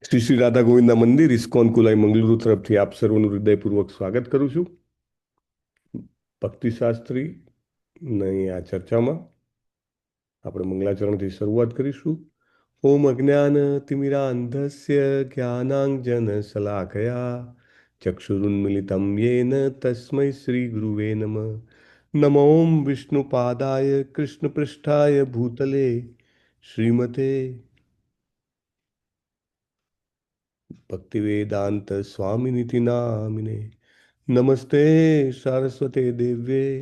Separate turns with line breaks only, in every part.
શ્રી શ્રી રાધા ગોવિંદના મંદિર ઇસ્કોન કુલાઈ મંગલુરુ તરફથી આપ સર્વનું હૃદયપૂર્વક સ્વાગત કરું છું. ભક્તિશાસ્ત્રી ની આ ચર્ચામાં આપણે મંગલાચરણથી શરૂઆત કરીશું. ઓમ અજ્ઞાન તિમિરાંધસ્ય જ્ઞાનાંજન શલાકયા ચક્ષુરુન્મિલિતમ યેન તસ્મૈ શ્રી ગુરુવે નમઃ. નમો વિષ્ણુપાદાય કૃષ્ણપૃષ્ઠાય ભૂતલે શ્રીમતે ભક્તિવેદાંત સ્વામિનિતિ નામિને નમસ્તે સારસ્વતે દેવ્યે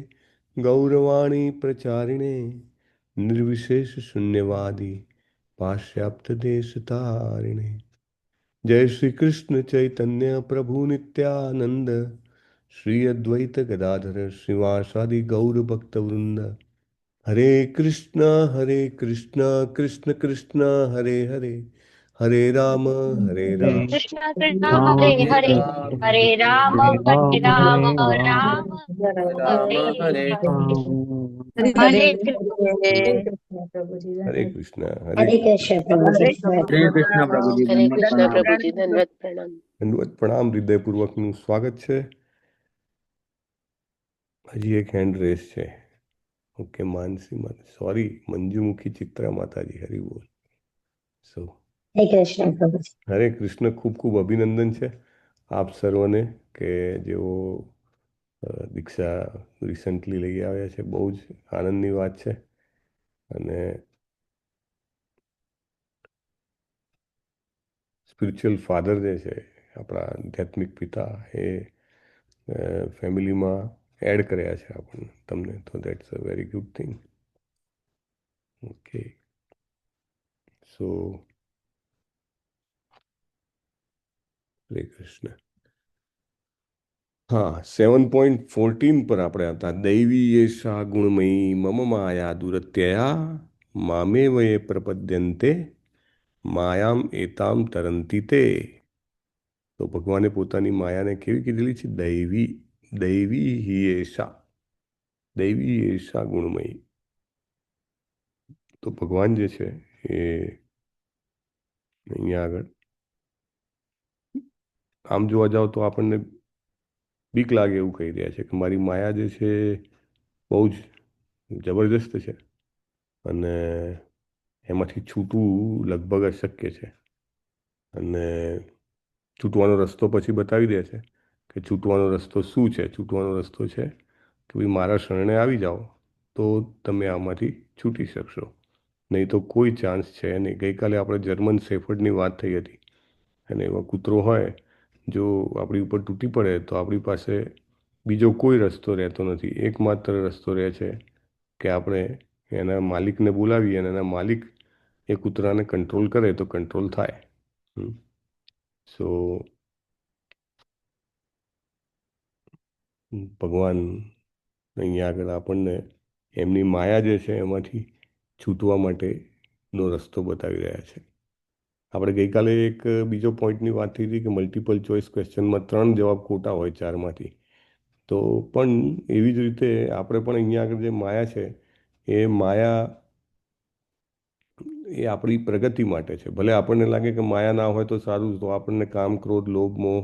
ગૌરવાણી પ્રચારિણે નિર્વિશેષ શૂન્યવાદી પાશ્ચાત્ય દેશ તારિણે. જય શ્રી કૃષ્ણ ચૈતન્ય પ્રભુ નિત્યાનંદ શ્રી અદ્વૈત ગદાધર શ્રીવાસાદિ ગૌર ભક્ત વૃંદ. હરે કૃષ્ણ કૃષ્ણ કૃષ્ણ હરે હરે હરે
हरे
રામ
कृष्ण कृष्ण
राम
हरे
हरे
हरे हरे राम हरे राम
राम
राम हरे
हरे
हरे
हरे
हरे कृष्ण
प्रभु जी
हरे
धन्यवाद।
कृष्ण
हरे कृष्ण प्रभु जी
हरे
हरे कृष्ण प्रभु जी
हरे
दंडवत
कृष्ण
प्रणाम।
प्रभु जी धन्यवाद प्रणाम।
દંડવત પ્રણામ. હૃદયપૂર્વકનું સ્વાગત છે. હજી એક હેન્ડ રેસ છે. ઓકે, માનસી માતા, સોરી, મંજુમુખી ચિત્રા માતાજી, હરિ બોલ. સો
हरे कृष्ण प्रभु जी।
હરે કૃષ્ણ. ખૂબ ખૂબ અભિનંદન છે આપ સર્વને કે જેઓ દીક્ષા રિસન્ટલી લઈ આવ્યા છે. બહુ જ આનંદની વાત છે. અને સ્પિરિચ્યુઅલ ફાધર જે છે, આપણા આધ્યાત્મિક પિતા, એ ફેમિલીમાં એડ કર્યા છે આપણને, તમને, તો that's a very good thing. Okay, so Hare Krishna. હા, 7.14 પર આપણે હતા. દૈવી એષા ગુણમયી મમ માયા દુરત્યયા મામે વયે પ્રપદ્યંતે માયામ એતામ તરંતી તે. તો ભગવાને પોતાની માયાને કેવી કીધેલી છે? દૈવી. દૈવી હિ એષા. દૈવી એષા ગુણમયી. તો ભગવાન જે છે એ અહીંયા આગળ આમ જોવા જાઓ તો આપણને બીક લાગે એવું કહી રહ્યા છે કે મારી માયા જે છે બહુ જ જબરજસ્ત છે અને એમાંથી છૂટવું લગભગ અશક્ય છે. અને છૂટવાનો રસ્તો પછી બતાવી દે છે કે છૂટવાનો રસ્તો શું છે. છૂટવાનો રસ્તો છે કે ભાઈ મારા શરણે આવી જાઓ તો તમે આમાંથી છૂટી શકશો, નહીં તો કોઈ ચાન્સ છે નહીં. ગઈકાલે આપણે જર્મન શેફર્ડની વાત થઈ હતી, અને એવા કૂતરો હોય, જો આપણી ઉપર તૂટી પડે તો આપણી પાસે બીજો કોઈ રસ્તો રહેતો નથી. એકમાત્ર રસ્તો રહે છે કે આપણે એના માલિકને બોલાવીએ અને એના માલિક એ કૂતરાને કંટ્રોલ કરે તો કંટ્રોલ થાય. સો ભગવાન અહીંયા આગળ આપણને એમની માયા જે છે એમાંથી છૂટવા માટેનો રસ્તો બતાવી રહ્યા છે. આપણે ગઈકાલે એક બીજો પોઈન્ટની વાત થઈ હતી કે મલ્ટિપલ ચોઇસ ક્વેશ્ચનમાં 3 જવાબ ખોટા હોય 4માંથી. તો પણ એવી જ રીતે આપણે પણ અહીંયા આગળ જે માયા છે એ માયા એ આપણી પ્રગતિ માટે છે. ભલે આપણને લાગે કે માયા ના હોય તો સારું, તો આપણને કામ, ક્રોધ, લોભ, મોહ,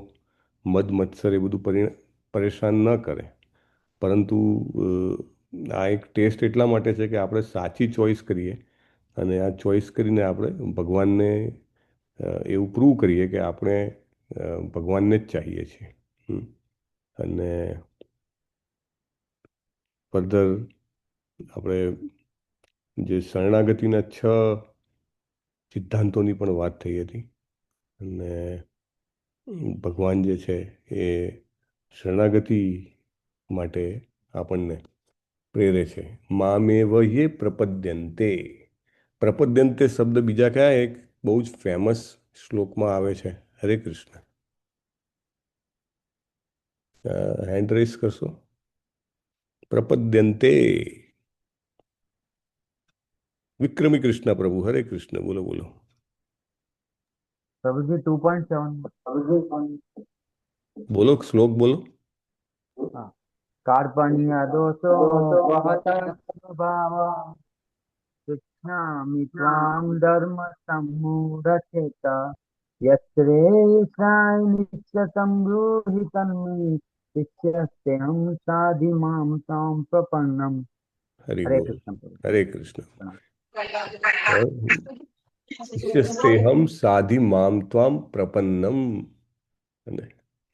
મદ મત્સર એ બધું પરેશાન ન કરે. પરંતુ આ એક ટેસ્ટ એટલા માટે છે કે આપણે સાચી ચોઈસ કરીએ અને આ ચોઈસ કરીને આપણે ભગવાનને એવું પ્રૂવ કરીએ કે આપણે ભગવાનને જ ચાહીએ છીએ. અને ફર્ધર આપણે જે શરણાગતિના 6 સિદ્ધાંતોની પણ વાત થઈ હતી. અને ભગવાન જે છે એ શરણાગતિ માટે આપણને પ્રેરે છે. મામેવ યે પ્રપદ્યંતે. પ્રપદ્યંતે શબ્દ બીજા કયા એક બહુ જ ફેમસ શ્લોકમાં આવે છે? હરે કૃષ્ણ. હેન્ડ રેસ કરશો? પ્રપદ્યંતે. વિક્રમી કૃષ્ણ પ્રભુ, હરે કૃષ્ણ. બોલો બોલો.
प्रभु जी 2.7।
બોલો, શ્લોક બોલો.
हाँ। कार्पण्य दोषो बहुत भाव शिक्षामि त्वां धर्म सम्मूढ़चेत यत्रेषाय नित्यतं ब्रूहि तन्मे शिष्यस्तेऽहं साधिमां तां प्रपन्नम्।
हरि
हरे
बोल।
कृष्ण प्रभु।
हरे कृष्ण।
प्रणाम।
शिष्यस्तेहम साधि माम ત્વામ પ્રપન્નમ। અને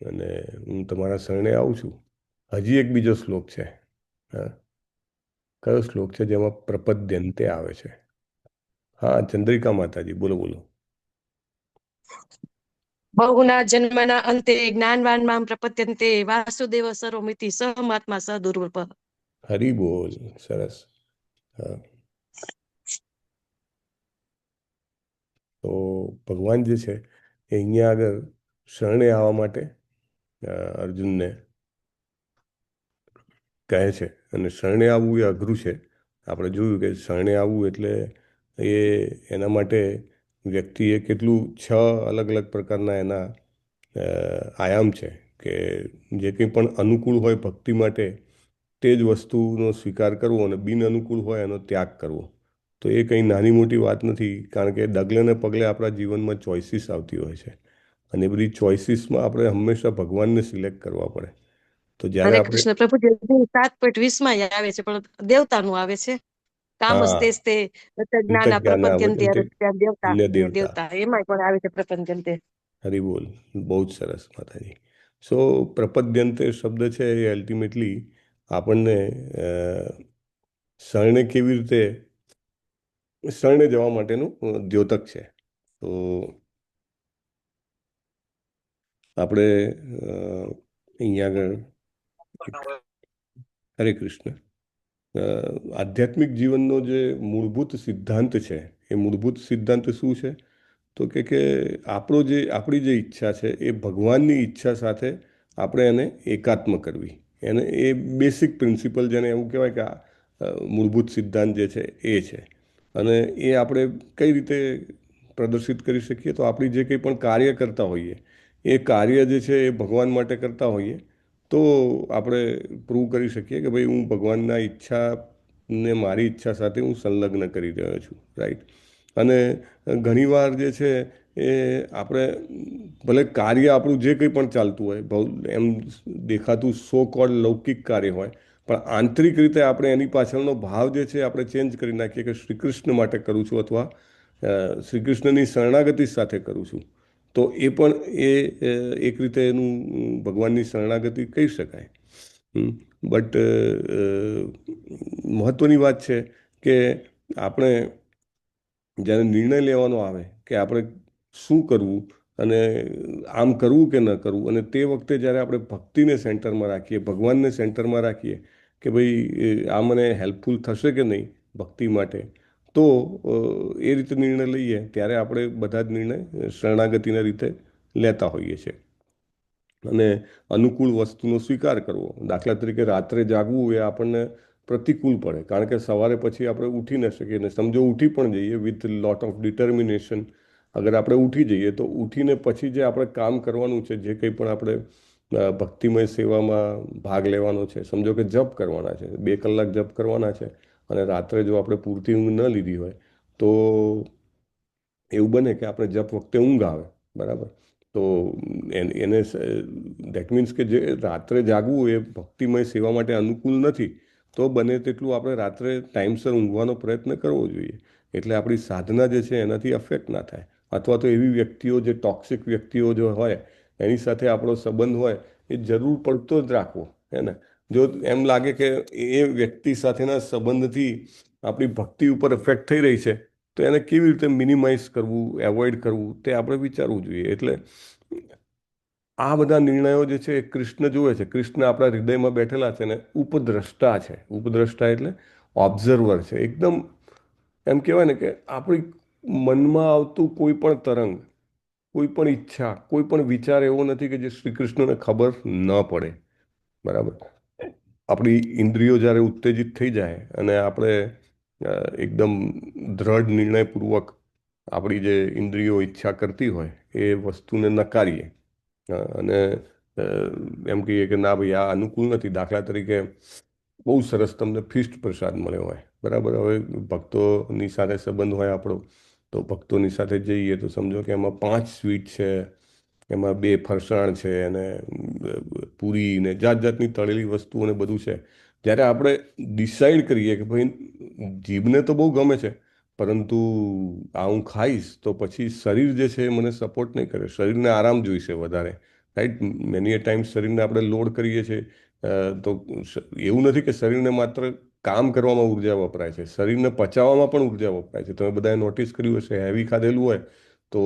અને હું તમારા શરણે આવું છું। હજી એક બીજો શ્લોક છે। હા, કયો શ્લોક છે જેમાં પ્રપદ્યંતે આવે છે? હા, ચંદ્રિકા માતાજી, બોલો બોલો।
બહુના જન્મના અંતે જ્ઞાનવાન મામ પ્રપદ્યન્તે વાસુદેવ સર્વમિતિ સહમાત્મા સદુર્પ।
હરિ બોલ, સરસ। હા, તો ભગવાન જે છે એ અહીંયા આગળ શરણે આવવા માટે અર્જુનને કહે છે। અને શરણે આવવું એ અઘરું છે। આપણે જોયું કે શરણે આવવું એટલે એ એના માટે વ્યક્તિએ કેટલું 6 અલગ અલગ પ્રકારના એના આયામ છે કે જે કંઈ પણ અનુકૂળ હોય ભક્તિ માટે તે જ વસ્તુનો સ્વીકાર કરવો અને બિન અનુકૂળ હોય એનો ત્યાગ કરવો। તો એ કંઈ નાની મોટી વાત નથી, કારણ કે ડગલે ને પગલે આપણા જીવનમાં ચોઇસીસ આવતી હોય છે અને એ બધી ચોઇસીસમાં આપણે હંમેશા ભગવાનને સિલેક્ટ કરવા પડે। તો જ્યારે
હરે
આપણે
કૃષ્ણ પ્રભુજી 7.20 માં આવે છે, પણ દેવતાનું આવે છે।
હા,
કામસ્તે સ્તે જ્ઞાન
વિતજ્ઞાન
પ્રપદ્યંતે
આવર્તન્તે
દેવતા
અન્ય
ને
દેવતા।
દેવતા એમાં પણ આવે છે પ્રપદ્યંતે।
હરિ બોલ, બહુ જ સરસ માતાજી। સો પ્રપદ્યંતે શબ્દ છે એ અલ્ટિમેટલી આપણને શરણે કેવી રીતે શરણે જવા માટેનું દ્યોતક છે। તો આપણે અહીંયા આગળ હરે કૃષ્ણ। આધ્યાત્મિક જીવનનો જે મૂળભૂત સિદ્ધાંત છે એ મૂળભૂત સિદ્ધાંત શું છે? તો કે આપણી જે ઈચ્છા છે એ ભગવાનની ઈચ્છા સાથે આપણે એને એકાત્મ કરવી। એને એ બેસિક પ્રિન્સિપલ, જેને એવું કહેવાય કે મૂળભૂત સિદ્ધાંત જે છે એ છે। અને એ આપણે કઈ રીતે પ્રદર્શિત કરી શકીએ? તો આપણી જે કંઈ પણ કાર્ય કરતા હોઈએ એ કાર્ય જે છે એ ભગવાન માટે કરતા હોઈએ તો આપણે પ્રૂવ કરી શકીએ કે ભાઈ હું ભગવાનના ઈચ્છાને મારી ઈચ્છા સાથે હું સંલગ્ન કરી રહ્યો છું, રાઈટ? અને ઘણીવાર જે છે એ આપણે ભલે કાર્ય આપણું જે કંઈ પણ ચાલતું હોય, બહુ એમ દેખાતું સો કોલ્ડ લૌકિક કાર્ય હોય, પણ આંતરિક રીતે આપણે એની પાછળનો ભાવ જે છે આપણે ચેન્જ કરી નાખીએ કે શ્રી કૃષ્ણ માટે કરું છું અથવા શ્રી કૃષ્ણની શરણાગતિ સાથે કરું છું, તો એ પણ એક રીતે એનું ભગવાનની શરણાગતિ કહી શકાય। બટ મહત્વની વાત છે કે આપણે જ્યારે નિર્ણય લેવાનો આવે કે આપણે શું કરવું અને આમ કરવું કે ન કરવું, અને તે વખતે જ્યારે આપણે ભક્તિને સેન્ટરમાં રાખીએ, ભગવાનને સેન્ટરમાં રાખીએ કે ભાઈ આ મને હેલ્પફુલ થશે કે નહીં ભક્તિ માટે, તો એ રીતે નિર્ણય લઈએ ત્યારે આપણે બધા જ નિર્ણય શરણાગતિના રીતે લેતા હોઈએ છીએ। અને અનુકૂળ વસ્તુનો સ્વીકાર કરવો, દાખલા તરીકે રાત્રે જાગવું એ આપણને પ્રતિકૂળ પડે, કારણ કે સવારે પછી આપણે ઉઠી ન શકીએ, ને સમજો ઉઠી પણ જઈએ વિથ લોટ ઓફ ડિટર્મિનેશન, અગર આપણે ઉઠી જઈએ તો ઉઠીને પછી જે આપણે કામ કરવાનું છે, જે કંઈ પણ આપણે ભક્તિમય સેવામાં ભાગ લેવાનો છે, સમજો કે જપ કરવાના છે, 2 કલાક જપ કરવાના છે, અને રાત્રે જો આપણે પૂરતી ઊંઘ ન લીધી હોય તો એવું બને કે આપણે જપ વખતે ઊંઘ આવે, બરાબર? તો એને દેટ મીન્સ કે જે રાત્રે જાગવું એ ભક્તિમય સેવા માટે અનુકૂળ નથી, તો બને તેટલું આપણે રાત્રે ટાઈમસર ઊંઘવાનો પ્રયત્ન કરવો જોઈએ, એટલે આપણી સાધના જે છે એનાથી અફેક્ટ ના થાય। અથવા તો એવી વ્યક્તિઓ, જે ટોક્સિક વ્યક્તિઓ જો હોય એની સાથે આપણો સંબંધ હોય એ જરૂર પડતો જ રાખવો, હે ને? જો એમ લાગે કે એ વ્યક્તિ સાથેના સંબંધથી આપણી ભક્તિ ઉપર અફેક્ટ થઈ રહી છે તો એને કેવી રીતે મિનિમાઇઝ કરવું, એવોઇડ કરવું, તે આપણે વિચારવું જોઈએ। એટલે આ બધા નિર્ણયો જે છે એ કૃષ્ણ જુએ છે। કૃષ્ણ આપણા હૃદયમાં બેઠેલા છે ને ઉપદ્રષ્ટા છે। ઉપદ્રષ્ટા એટલે ઓબ્ઝર્વર છે, એકદમ એમ કહેવાય ને કે આપણી મનમાં આવતું કોઈ પણ તરંગ, કોઈ પણ ઈચ્છા, કોઈ પણ વિચાર એવો નથી કે જે શ્રી કૃષ્ણને ખબર ન પડે, બરાબર? આપણી ઇન્દ્રિયો જ્યારે ઉત્તેજિત થઈ જાય અને આપણે એકદમ દ્રઢ નિર્ણયપૂર્વક આપણી જે ઇન્દ્રિયો ઈચ્છા કરતી હોય એ વસ્તુને નકારીએ અને એમ કહીએ કે ના ભાઈ આ અનુકૂળ નથી, દાખલા તરીકે બહુ સરસ તમને ફિસ્ટ પ્રસાદ મળ્યો હોય, બરાબર? હવે ભક્તોની સાથે સંબંધ હોય આપણો, તો ભક્તોની સાથે જઈએ તો સમજો કે એમાં 5 સ્વીટ છે, એમાં 2 ફરસાણ છે, અને પૂરી ને જાત જાતની તળેલી વસ્તુઓ ને બધું છે. જ્યારે આપણે ડિસાઈડ કરીએ કે ભાઈ જીભને તો બહુ ગમે છે, પરંતુ આ હું ખાઈશ તો પછી શરીર જે છે એ મને સપોર્ટ નહીં કરે, શરીરને આરામ જોઈશે વધારે, રાઈટ. મેની એ ટાઈમ શરીરને આપણે લોડ કરીએ છીએ, તો એવું નથી કે શરીરને માત્ર કામ કરવામાં ઉર્જા વપરાય છે, શરીરને પચાવવામાં પણ ઉર્જા વપરાય છે. તમે બધાએ નોટિસ કર્યું હશે, હેવી ખાધેલું હોય તો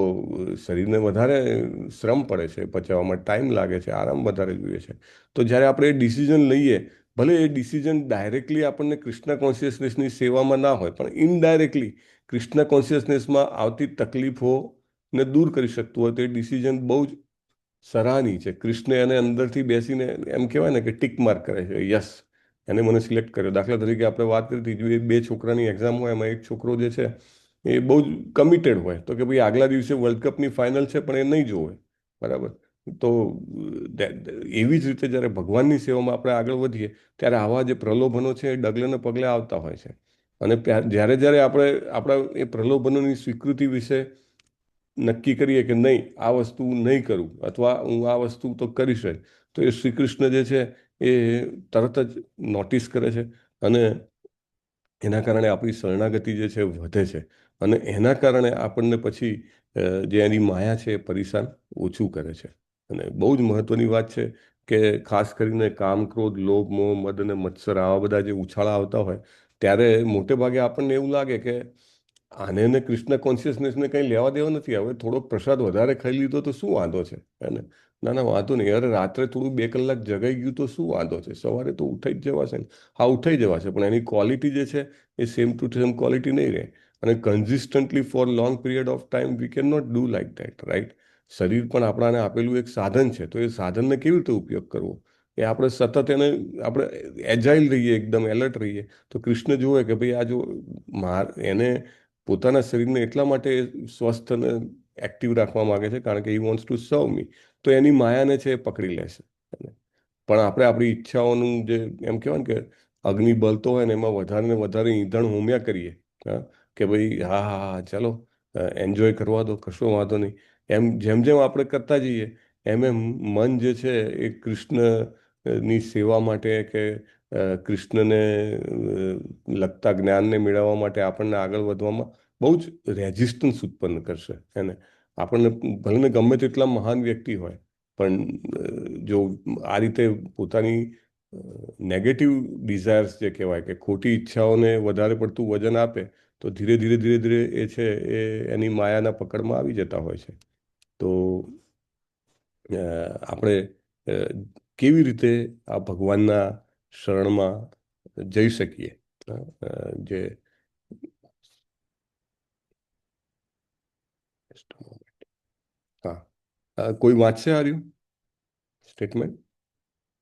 શરીરને વધારે શ્રમ પડે છે, પચાવવામાં ટાઈમ લાગે છે, આરામ વધારે જોઈએ છે. તો જ્યારે આપણે એ ડિસિઝન લઈએ, ભલે એ ડિસિઝન ડાયરેક્ટલી આપણને કૃષ્ણ કોન્શિયસનેસની સેવામાં ના હોય, પણ ઇનડાયરેક્ટલી કૃષ્ણ કોન્શિયસનેસમાં આવતી તકલીફોને દૂર કરી શકતું હોય, તો એ ડિસિઝન બહુ જ સરાહનીય છે. કૃષ્ણ એને અંદરથી બેસીને એમ કહેવાય ને કે ટિક માર્ક કરે છે, યસ, એને મને સિલેક્ટ કર્યો. દાખલા તરીકે આપણે વાત કરી હતી, 2 છોકરાની એક્ઝામ હોય, એમાં એક છોકરો જે છે એ બહુ જ કમિટેડ હોય, તો કે ભાઈ આગલા દિવસે વર્લ્ડ કપની ફાઇનલ છે પણ એ નહીં જોવે, બરાબર. તો એવી જ રીતે જ્યારે ભગવાનની સેવામાં આપણે આગળ વધીએ ત્યારે આવા જે પ્રલોભનો છે એ ડગલે ને પગલે આવતા હોય છે. અને જ્યારે જ્યારે આપણે આપણા એ પ્રલોભનોની સ્વીકૃતિ વિશે નક્કી કરીએ કે નહીં, આ વસ્તુ નહીં કરું, અથવા હું આ વસ્તુ તો કરીશ જ, તો એ શ્રી કૃષ્ણ જે છે એ તરત જ નોટિસ કરે છે, અને એના કારણે આપણી શરણાગતિ જે છે વધે છે, અને એના કારણે આપણને પછી જે એની માયા છે એ પરેશાન ઓછું કરે છે. અને બહુ જ મહત્વની વાત છે કે ખાસ કરીને કામ, ક્રોધ, લોભ, મોહ, મદ અને મત્સર આવા બધા જે ઉછાળા આવતા હોય ત્યારે મોટે ભાગે આપણને એવું લાગે કે આને ને કૃષ્ણ કોન્શિયસનેસને કંઈ લેવા દેવા નથી, હવે થોડોક પ્રસાદ વધારે ખાઈ લીધો તો શું વાંધો છે, હે. ના ના, વાંધો નહીં, અરે રાત્રે થોડું 2 કલાક જગાઈ ગયું તો શું વાંધો છે, સવારે તો ઉઠાઈ જ જવાશે ને. હા, ઉઠાઈ જવાશે, પણ એની ક્વોલિટી જે છે એ સેમ ટુ સેમ ક્વોલિટી નહીં રહે. અને consistently for long period of time we can not do like that, right. શરીર પણ આપણાને આપેલું એક સાધન છે, તો એ સાધનને કેવી રીતે ઉપયોગ કરવો, એ આપણે સતત એને આપણે એજાઇલ રહીએ, એકદમ એલર્ટ રહીએ, તો કૃષ્ણ જુએ કે ભાઈ આ જો એને પોતાના શરીરને એટલા માટે સ્વસ્થ અને એક્ટિવ રાખવા માગે છે કારણ કે હી વોન્ટ્સ ટુ સર્વ મી, તો એની માયાને છે એ પકડી લેશે. પણ આપણે આપણી ઈચ્છાઓનું જે એમ કહેવાય ને કે અગ્નિ બળતો હોય ને એમાં વધારે ને વધારે ઈંધણ હોમ્યા કરીએ, હા, કે ભાઈ હા હા હા ચાલો એન્જોય કરવા દો, કશો વાંધો નહીં, એમ જેમ જેમ આપણે કરતા જઈએ એમ એમ મન જે છે એ કૃષ્ણની સેવા માટે કે કૃષ્ણને લગતા જ્ઞાનને મેળવવા માટે આપણને આગળ વધવામાં બહુ જ રેઝિસ્ટન્સ ઉત્પન્ન કરશે. એને આપણને ભલે ને ગમે તેટલા મહાન વ્યક્તિ હોય, પણ જો આ રીતે પોતાની નેગેટિવ ડિઝાયર્સ જે કહેવાય કે ખોટી ઈચ્છાઓને વધારે પડતું વજન આપે, તો ધીરે ધીરે ધીરે ધીરે એ છે એ એની માયાના પકડમાં આવી જતા હોય છે. તો આપણે કેવી રીતે આ ભગવાનના શરણમાં જઈ શકીએ, જે હા, કોઈ વાંચશે આર્યું સ્ટેટમેન્ટ?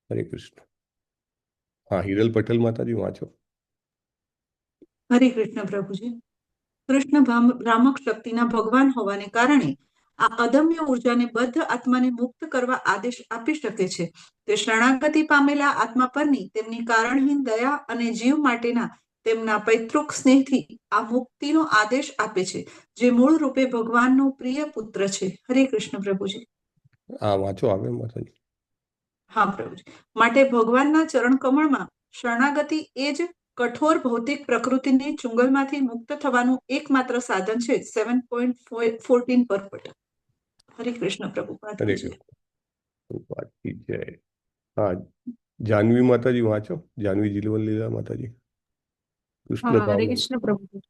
હરે કૃષ્ણ. હા, હિરલ પટેલ માતાજી વાંચો.
હરે કૃષ્ણ પ્રભુજી. કૃષ્ણ ભ્રામક શક્તિના ભગવાન હોવાને કારણે આ અદમ્ય ઉર્જાને બદ્ધ આત્માને મુક્ત કરવા આદેશ આપી શકે છે. તે શરણાગતિ પામેલા આત્મા પરની તેમની કારણહીન દયા અને જીવ માટેના તેમના પૈતૃક સ્નેહથી આ મુક્તિનો આદેશ આપે છે, જે મૂળ રૂપે ભગવાનનો પ્રિય પુત્ર છે. હરે કૃષ્ણ પ્રભુજી.
હા, વાંચો આવે માતાજી.
હા પ્રભુજી. માટે ભગવાનના ચરણ કમળમાં શરણાગતિ એ જ કઠોર ભૌતિક પ્રકૃતિની ચુંગલમાંથી મુક્ત થવાનું એકમાત્ર સાધન છે. 7.14 પરપટ. હરે કૃષ્ણ પ્રભુ.
હરે કૃષ્ણ. જય. હા, જાનવી માતાજી વાંચો. જાનવી જીલવન લીલા માતાજી. કૃષ્ણ
હરે
ભાવના.
કૃષ્ણ પ્રભુ.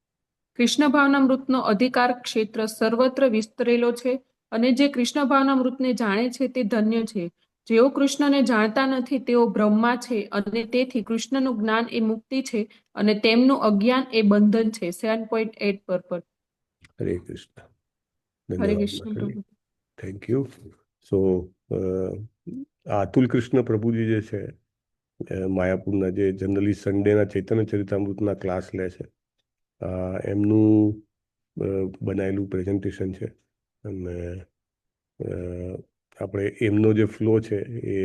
કૃષ્ણ ભાવના મૃતનો અધિકાર ક્ષેત્ર સર્વત્ર વિસ્તરેલો છે, અને જે કૃષ્ણ ભાવના મૃતને જાણે છે તે ધન્ય છે. જેઓ કૃષ્ણને જાણતા નથી તેઓ બ્રહ્મા છે, અને તેથી કૃષ્ણનું જ્ઞાન એ મુક્તિ છે, અને તેમનું અજ્ઞાન એ બંધન છે. 7.8 પર.
હરે કૃષ્ણ.
હરે
ધન્યવાદ
કૃષ્ણ
માતાજી.
પ્રભુ.
Thank you. So Atul Krishna પ્રભુજી જે છે માયાપુરના, જે જનરલી સન્ડેના ચૈતન્ય ચરિતામૃતના ક્લાસ લે છે, એમનું બનાવેલું પ્રેઝન્ટેશન છે, અને આપણે એમનો જે ફ્લો છે એ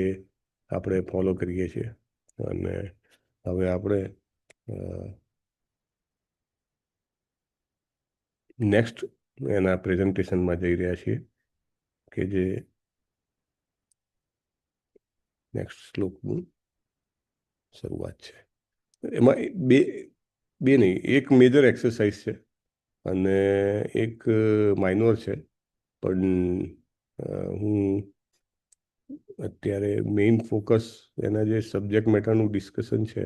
આપણે ફોલો કરીએ છીએ. અને હવે આપણે નેક્સ્ટ એના પ્રેઝન્ટેશનમાં જઈ રહ્યા છીએ કે જે નેક્સ્ટ શ્લોકની શરૂઆત છે. એમાં બે નહીં, એક મેજર એક્સરસાઇઝ છે અને એક માઇનોર છે, પણ હું અત્યારે મેઇન ફોકસ એના જે સબ્જેક્ટ મેટરનું ડિસ્કશન છે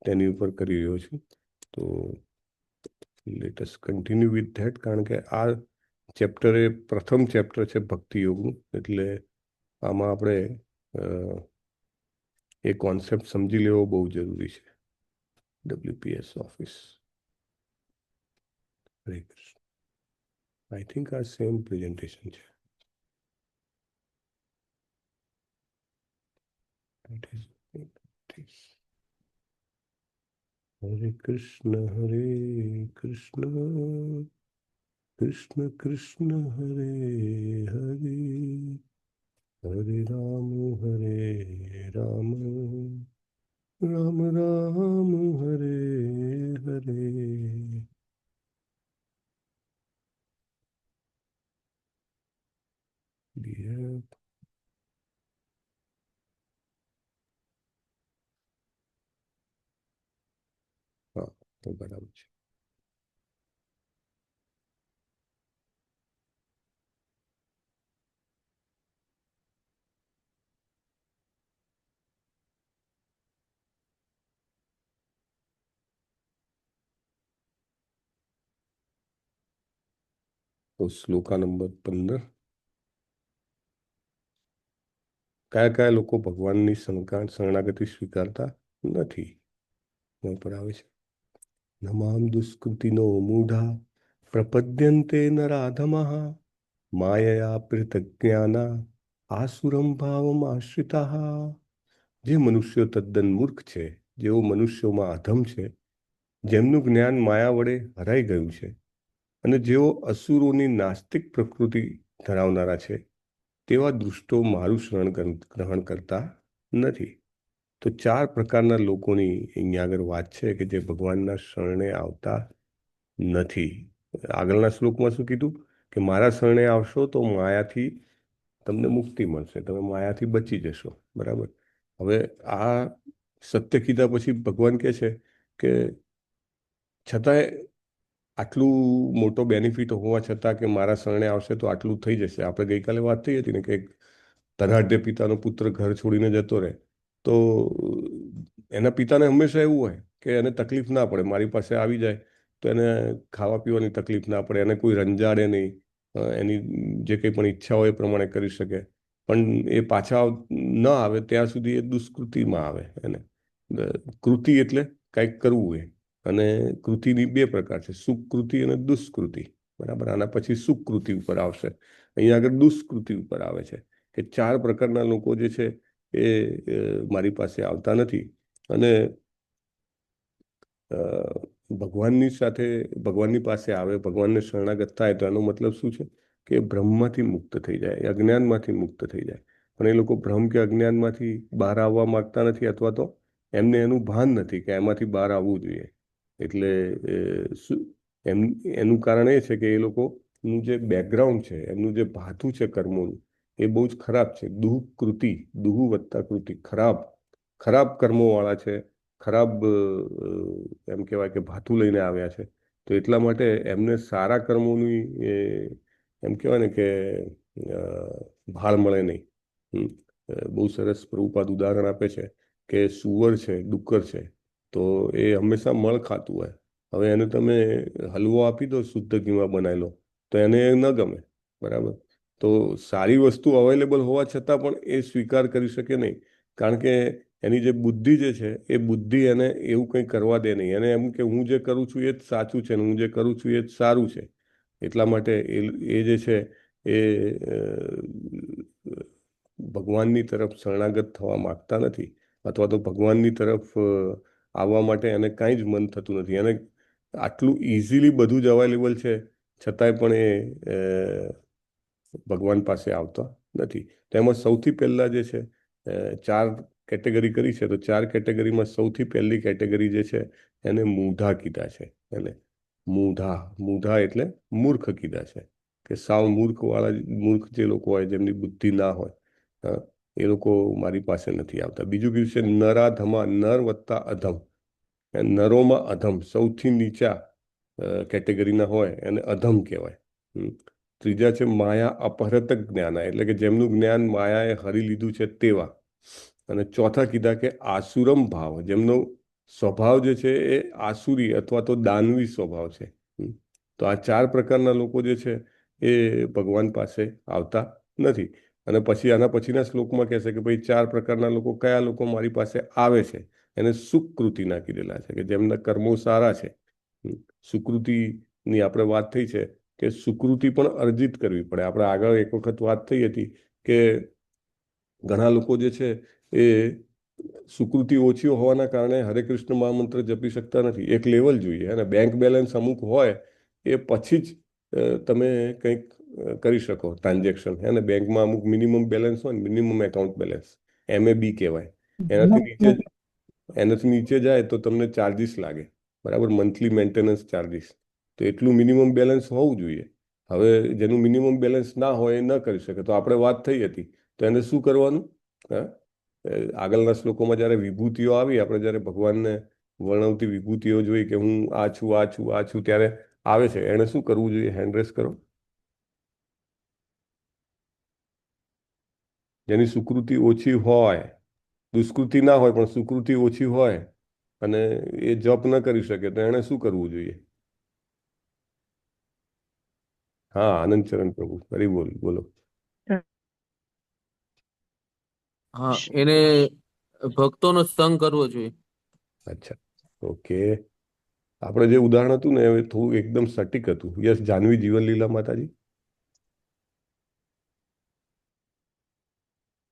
તેની ઉપર કરી રહ્યો છું. તો let us continue with that, કારણ કે આ ચેપ્ટર એ પ્રથમ ચેપ્ટર છે ભક્તિ યોગનું, એટલે આમાં આપણે એ કોન્સેપ્ટ સમજી લેવો બહુ જરૂરી છે. WPS office. Hare Krishna. I think આ સેમ પ્રેઝન્ટેશન છે. હરે કૃષ્ણ કૃષ્ણ કૃષ્ણ હરે હરે, હરે રામ રામ રામ હરે હરે. હા, તો બરાબર છે. તો શ્લોકા નંબર 15. કયા કયા લોકો ભગવાનની શરણાગતિ સ્વીકારતા નથી? પર આવે છે, નમામ દુષ્કૃતિનો મૂઢા પ્રપદ્યન્તે નરાધમઃ માયયા પૃથગ્જ્ઞાના આસુરમ ભાવમ આશ્રિતા. જે મનુષ્યો તદ્દન મૂર્ખ છે, જેઓ મનુષ્યોમાં અધમ છે, જેમનું જ્ઞાન માયા વડે હરાઈ ગયું છે, અને જેઓ અસુરોની નાસ્તિક પ્રકૃતિ ધરાવનારા છે, તેવા દુષ્ટો મારું શરણ ગ્રહણ કરતા નથી. તો 4 પ્રકારના લોકોની અહીંયા આગળ વાત છે કે જે ભગવાનના શરણે આવતા નથી. આગળના શ્લોકમાં શું કીધું કે મારા શરણે આવશો તો માયાથી તમને મુક્તિ મળશે, તમે માયાથી બચી જશો. બરાબર. હવે આ સત્ય કીધા પછી ભગવાન કહે છે કે છતાંય આટલું મોટો બેનિફિટ હોવા છતાં કે મારા શરણે આવશે તો આટલું થઈ જશે. આપણે ગઈકાલે વાત થઈ હતી ને કે ધનાઢ્ય પિતાનો પુત્ર ઘર છોડીને જતો રહે તો એના પિતાને હંમેશા એવું હોય કે એને તકલીફ ના પડે, મારી પાસે આવી જાય તો એને ખાવા પીવાની તકલીફ ના પડે, એને કોઈ રંજાડે નહીં, એની જે કંઈ પણ ઈચ્છા હોય એ પ્રમાણે કરી શકે. પણ એ પાછા ન આવે ત્યાં સુધી એ દુષ્કૃતિમાં આવે. એને કૃતિ એટલે કંઈક કરવું એ, અને કૃતિની 2 પ્રકાર છે, સુકૃતિ અને દુષ્કૃતિ. બરાબર. આના પછી સુકૃતિ ઉપર આવશે, અહીંયા આગળ દુષ્કૃતિ ઉપર આવે છે કે 4 પ્રકારના લોકો જે છે એ મારી પાસે આવતા નથી. અને ભગવાનની પાસે આવે, ભગવાનને શરણાગત થાય તો એનો મતલબ શું છે કે બ્રહ્મમાંથી મુક્ત થઈ જાય, અજ્ઞાનમાંથી મુક્ત થઈ જાય. પણ એ લોકો ભ્રમ કે અજ્ઞાનમાંથી બહાર આવવા માંગતા નથી, અથવા તો એમને એનું ભાન નથી કે એમાંથી બહાર આવવું જોઈએ. એટલે એનું કારણ એ છે કે એ લોકોનું જે બેકગ્રાઉન્ડ છે, એમનું જે ભાથું છે કર્મોનું, એ બહુ જ ખરાબ છે. દુઃકૃતિ, દુઃ વત્તા કૃતિ, ખરાબ કર્મોવાળા છે, ખરાબ એમ કહેવાય કે ભાથું લઈને આવ્યા છે. તો એટલા માટે એમને સારા કર્મોની એમ કહેવાય ને કે ભાળ મળે નહીં. બહુ સરસ પ્રભુપાદ ઉદાહરણ આપે છે કે સુવર છે, ડુક્કર છે, તો એ હંમેશા મળ ખાતું હોય. હવે એને તમે હલવો આપી દો શુદ્ધ ઘીમાં બનાવેલો તો એને ન ગમે. બરાબર. તો સારી વસ્તુ અવેલેબલ હોવા છતાં પણ એ સ્વીકાર કરી શકે નહીં, કારણ કે એની જે બુદ્ધિ જે છે એ બુદ્ધિ એને એવું કંઈ કરવા દે નહીં. એને એમ કે હું જે કરું છું એ જ સાચું છે, હું જે કરું છું એ જ સારું છે. એટલા માટે એ જે છે એ ભગવાનની તરફ શરણાગત થવા માગતા નથી, અથવા તો ભગવાનની તરફ આવવા માટે એને કાંઈ જ મન થતું નથી. એને આટલું ઇઝીલી બધું જ અવેલેબલ છે છતાંય પણ એ ભગવાન પાસે આવતા નથી. તેમાં સૌથી પહેલાં જે છે 4 કેટેગરી કરી છે, તો 4 કેટેગરીમાં સૌથી પહેલી કેટેગરી જે છે એને મૂઢા કીધા છે. એને મૂઢા એટલે મૂર્ખ કીધા છે, કે સાવ મૂર્ખ જે લોકો હોય, જેમની બુદ્ધિ ના હોય, એ લોકો મારી પાસે નથી આવતા. બીજું કીધું છે નરાધમા, નર વત્તા અધમ. નરોમાં અધમ સૌથી નીચા કેટેગરીના હોય એને અધમ કહેવાય. ત્રીજા છે માયા અપહૃત જ્ઞાના, એટલે કે જેમનું જ્ઞાન માયાએ હરી લીધું છે તેવા. અને ચોથા કીધા કે આસુરમ ભાવ, જેમનો સ્વભાવ જે છે એ આસુરી અથવા તો દાનવી સ્વભાવ છે. તો આ 4 પ્રકારના લોકો જે છે એ ભગવાન પાસે આવતા નથી. અને પછી આના પછીના શ્લોકમાં કહેશે કે ભાઈ 4 પ્રકારના લોકો કયા લોકો મારી પાસે આવે છે. એને સુકૃતિ નાખી દેલા છે, કે જેમના કર્મો સારા છે. સુકૃતિની આપણે વાત થઈ છે કે સુકૃતિ પણ અર્જિત કરવી પડે. આપણે આગળ એક વખત વાત થઈ હતી કે ઘણા લોકો જે છે એ સુકૃતિ ઓછી હોવાના કારણે હરે કૃષ્ણ મહામંત્ર જપી શકતા નથી. એક લેવલ જોઈએ, અને બેંક બેલેન્સ અમુક હોય એ પછી જ તમે કંઈક કરી શકો ટ્રાન્ઝેક્શન. અને બેંકમાં અમુક મિનિમમ બેલેન્સ હોય ને, મિનિમમ એકાઉન્ટ બેલેન્સ, MAB કહેવાય. એનાથી નીચે જાય તો તમને ચાર્જિસ લાગે, બરાબર, મંથલી મેન્ટેનન્સ ચાર્જિસ. તો એટલું મિનિમમ બેલેન્સ હોવું જોઈએ. હવે જેનું મિનિમમ બેલેન્સ ના હોય એ ન કરી શકે. તો આપણે વાત થઈ હતી, તો એને શું કરવાનું? આગળના શ્લોકોમાં જ્યારે વિભૂતિઓ આવી, આપણે જ્યારે ભગવાનને વર્ણવતી વિભૂતિઓ જોઈ કે હું આ છું, આ છું, આ છું, ત્યારે આવે છે એને શું કરવું જોઈએ? હેન્ડ રેસ કરો. જેની સુકૃતિ ઓછી હોય, દુષ્કૃતિ ના હોય પણ સુકૃતિ ઓછી હોય, અને એ જપ ન કરી શકે, તો એને શું કરવું જોઈએ? હા, આનંદ ચરણ પ્રભુ, ફરી બોલો.
હા, એને ભક્તોનો સંગ કરવો જોઈએ.
અચ્છા, ઓકે. આપણે જે ઉદાહરણ હતું ને એ થોડું એકદમ સટીક હતું. યસ, જાનવી જીવનલીલા માતાજી.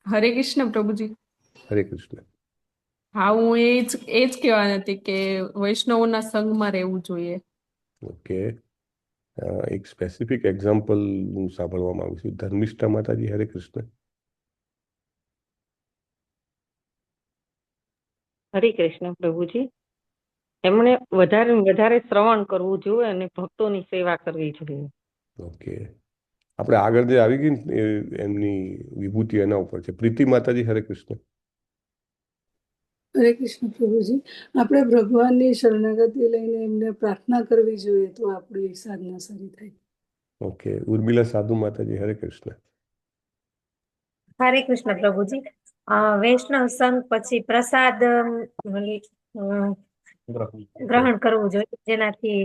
હરે કૃષ્ણ પ્રભુજી.
હરે કૃષ્ણ.
હા, હું એ જ કહેવાની હતી કે વૈષ્ણવોના સંગમાં રહેવું જોઈએ.
ઓકે. એક સ્પેસિફિક એક્ઝામ્પલ હું સાંભળવા માંગુ છું. ધર્મિષ્ઠા માતાજી, હરે કૃષ્ણ.
હરે કૃષ્ણ પ્રભુજી. એમણે વધારે ને વધારે શ્રવણ કરવું જોઈએ અને ભક્તોની સેવા કરવી જોઈએ.
ઓકે. આપણે આગળ જે આવી ગઈ ને એમની વિભૂતિ એના ઉપર છે. પ્રીતિ માતાજી, હરે કૃષ્ણ.
હરે કૃષ્ણ પ્રભુજી. આપણે ભગવાનની શરણાગતિ લઈને એમને પ્રાર્થના કરવી જોઈએ તો આપણી સાધના સારી થાય.
ઓકે. ઉર્મિલા સાધુ માતાજી, હરે કૃષ્ણ.
હરે કૃષ્ણ પ્રભુજી. વૈષ્ણવ સંઘ પછી પ્રસાદ ગ્રહણ કરવું જોઈએ, જેનાથી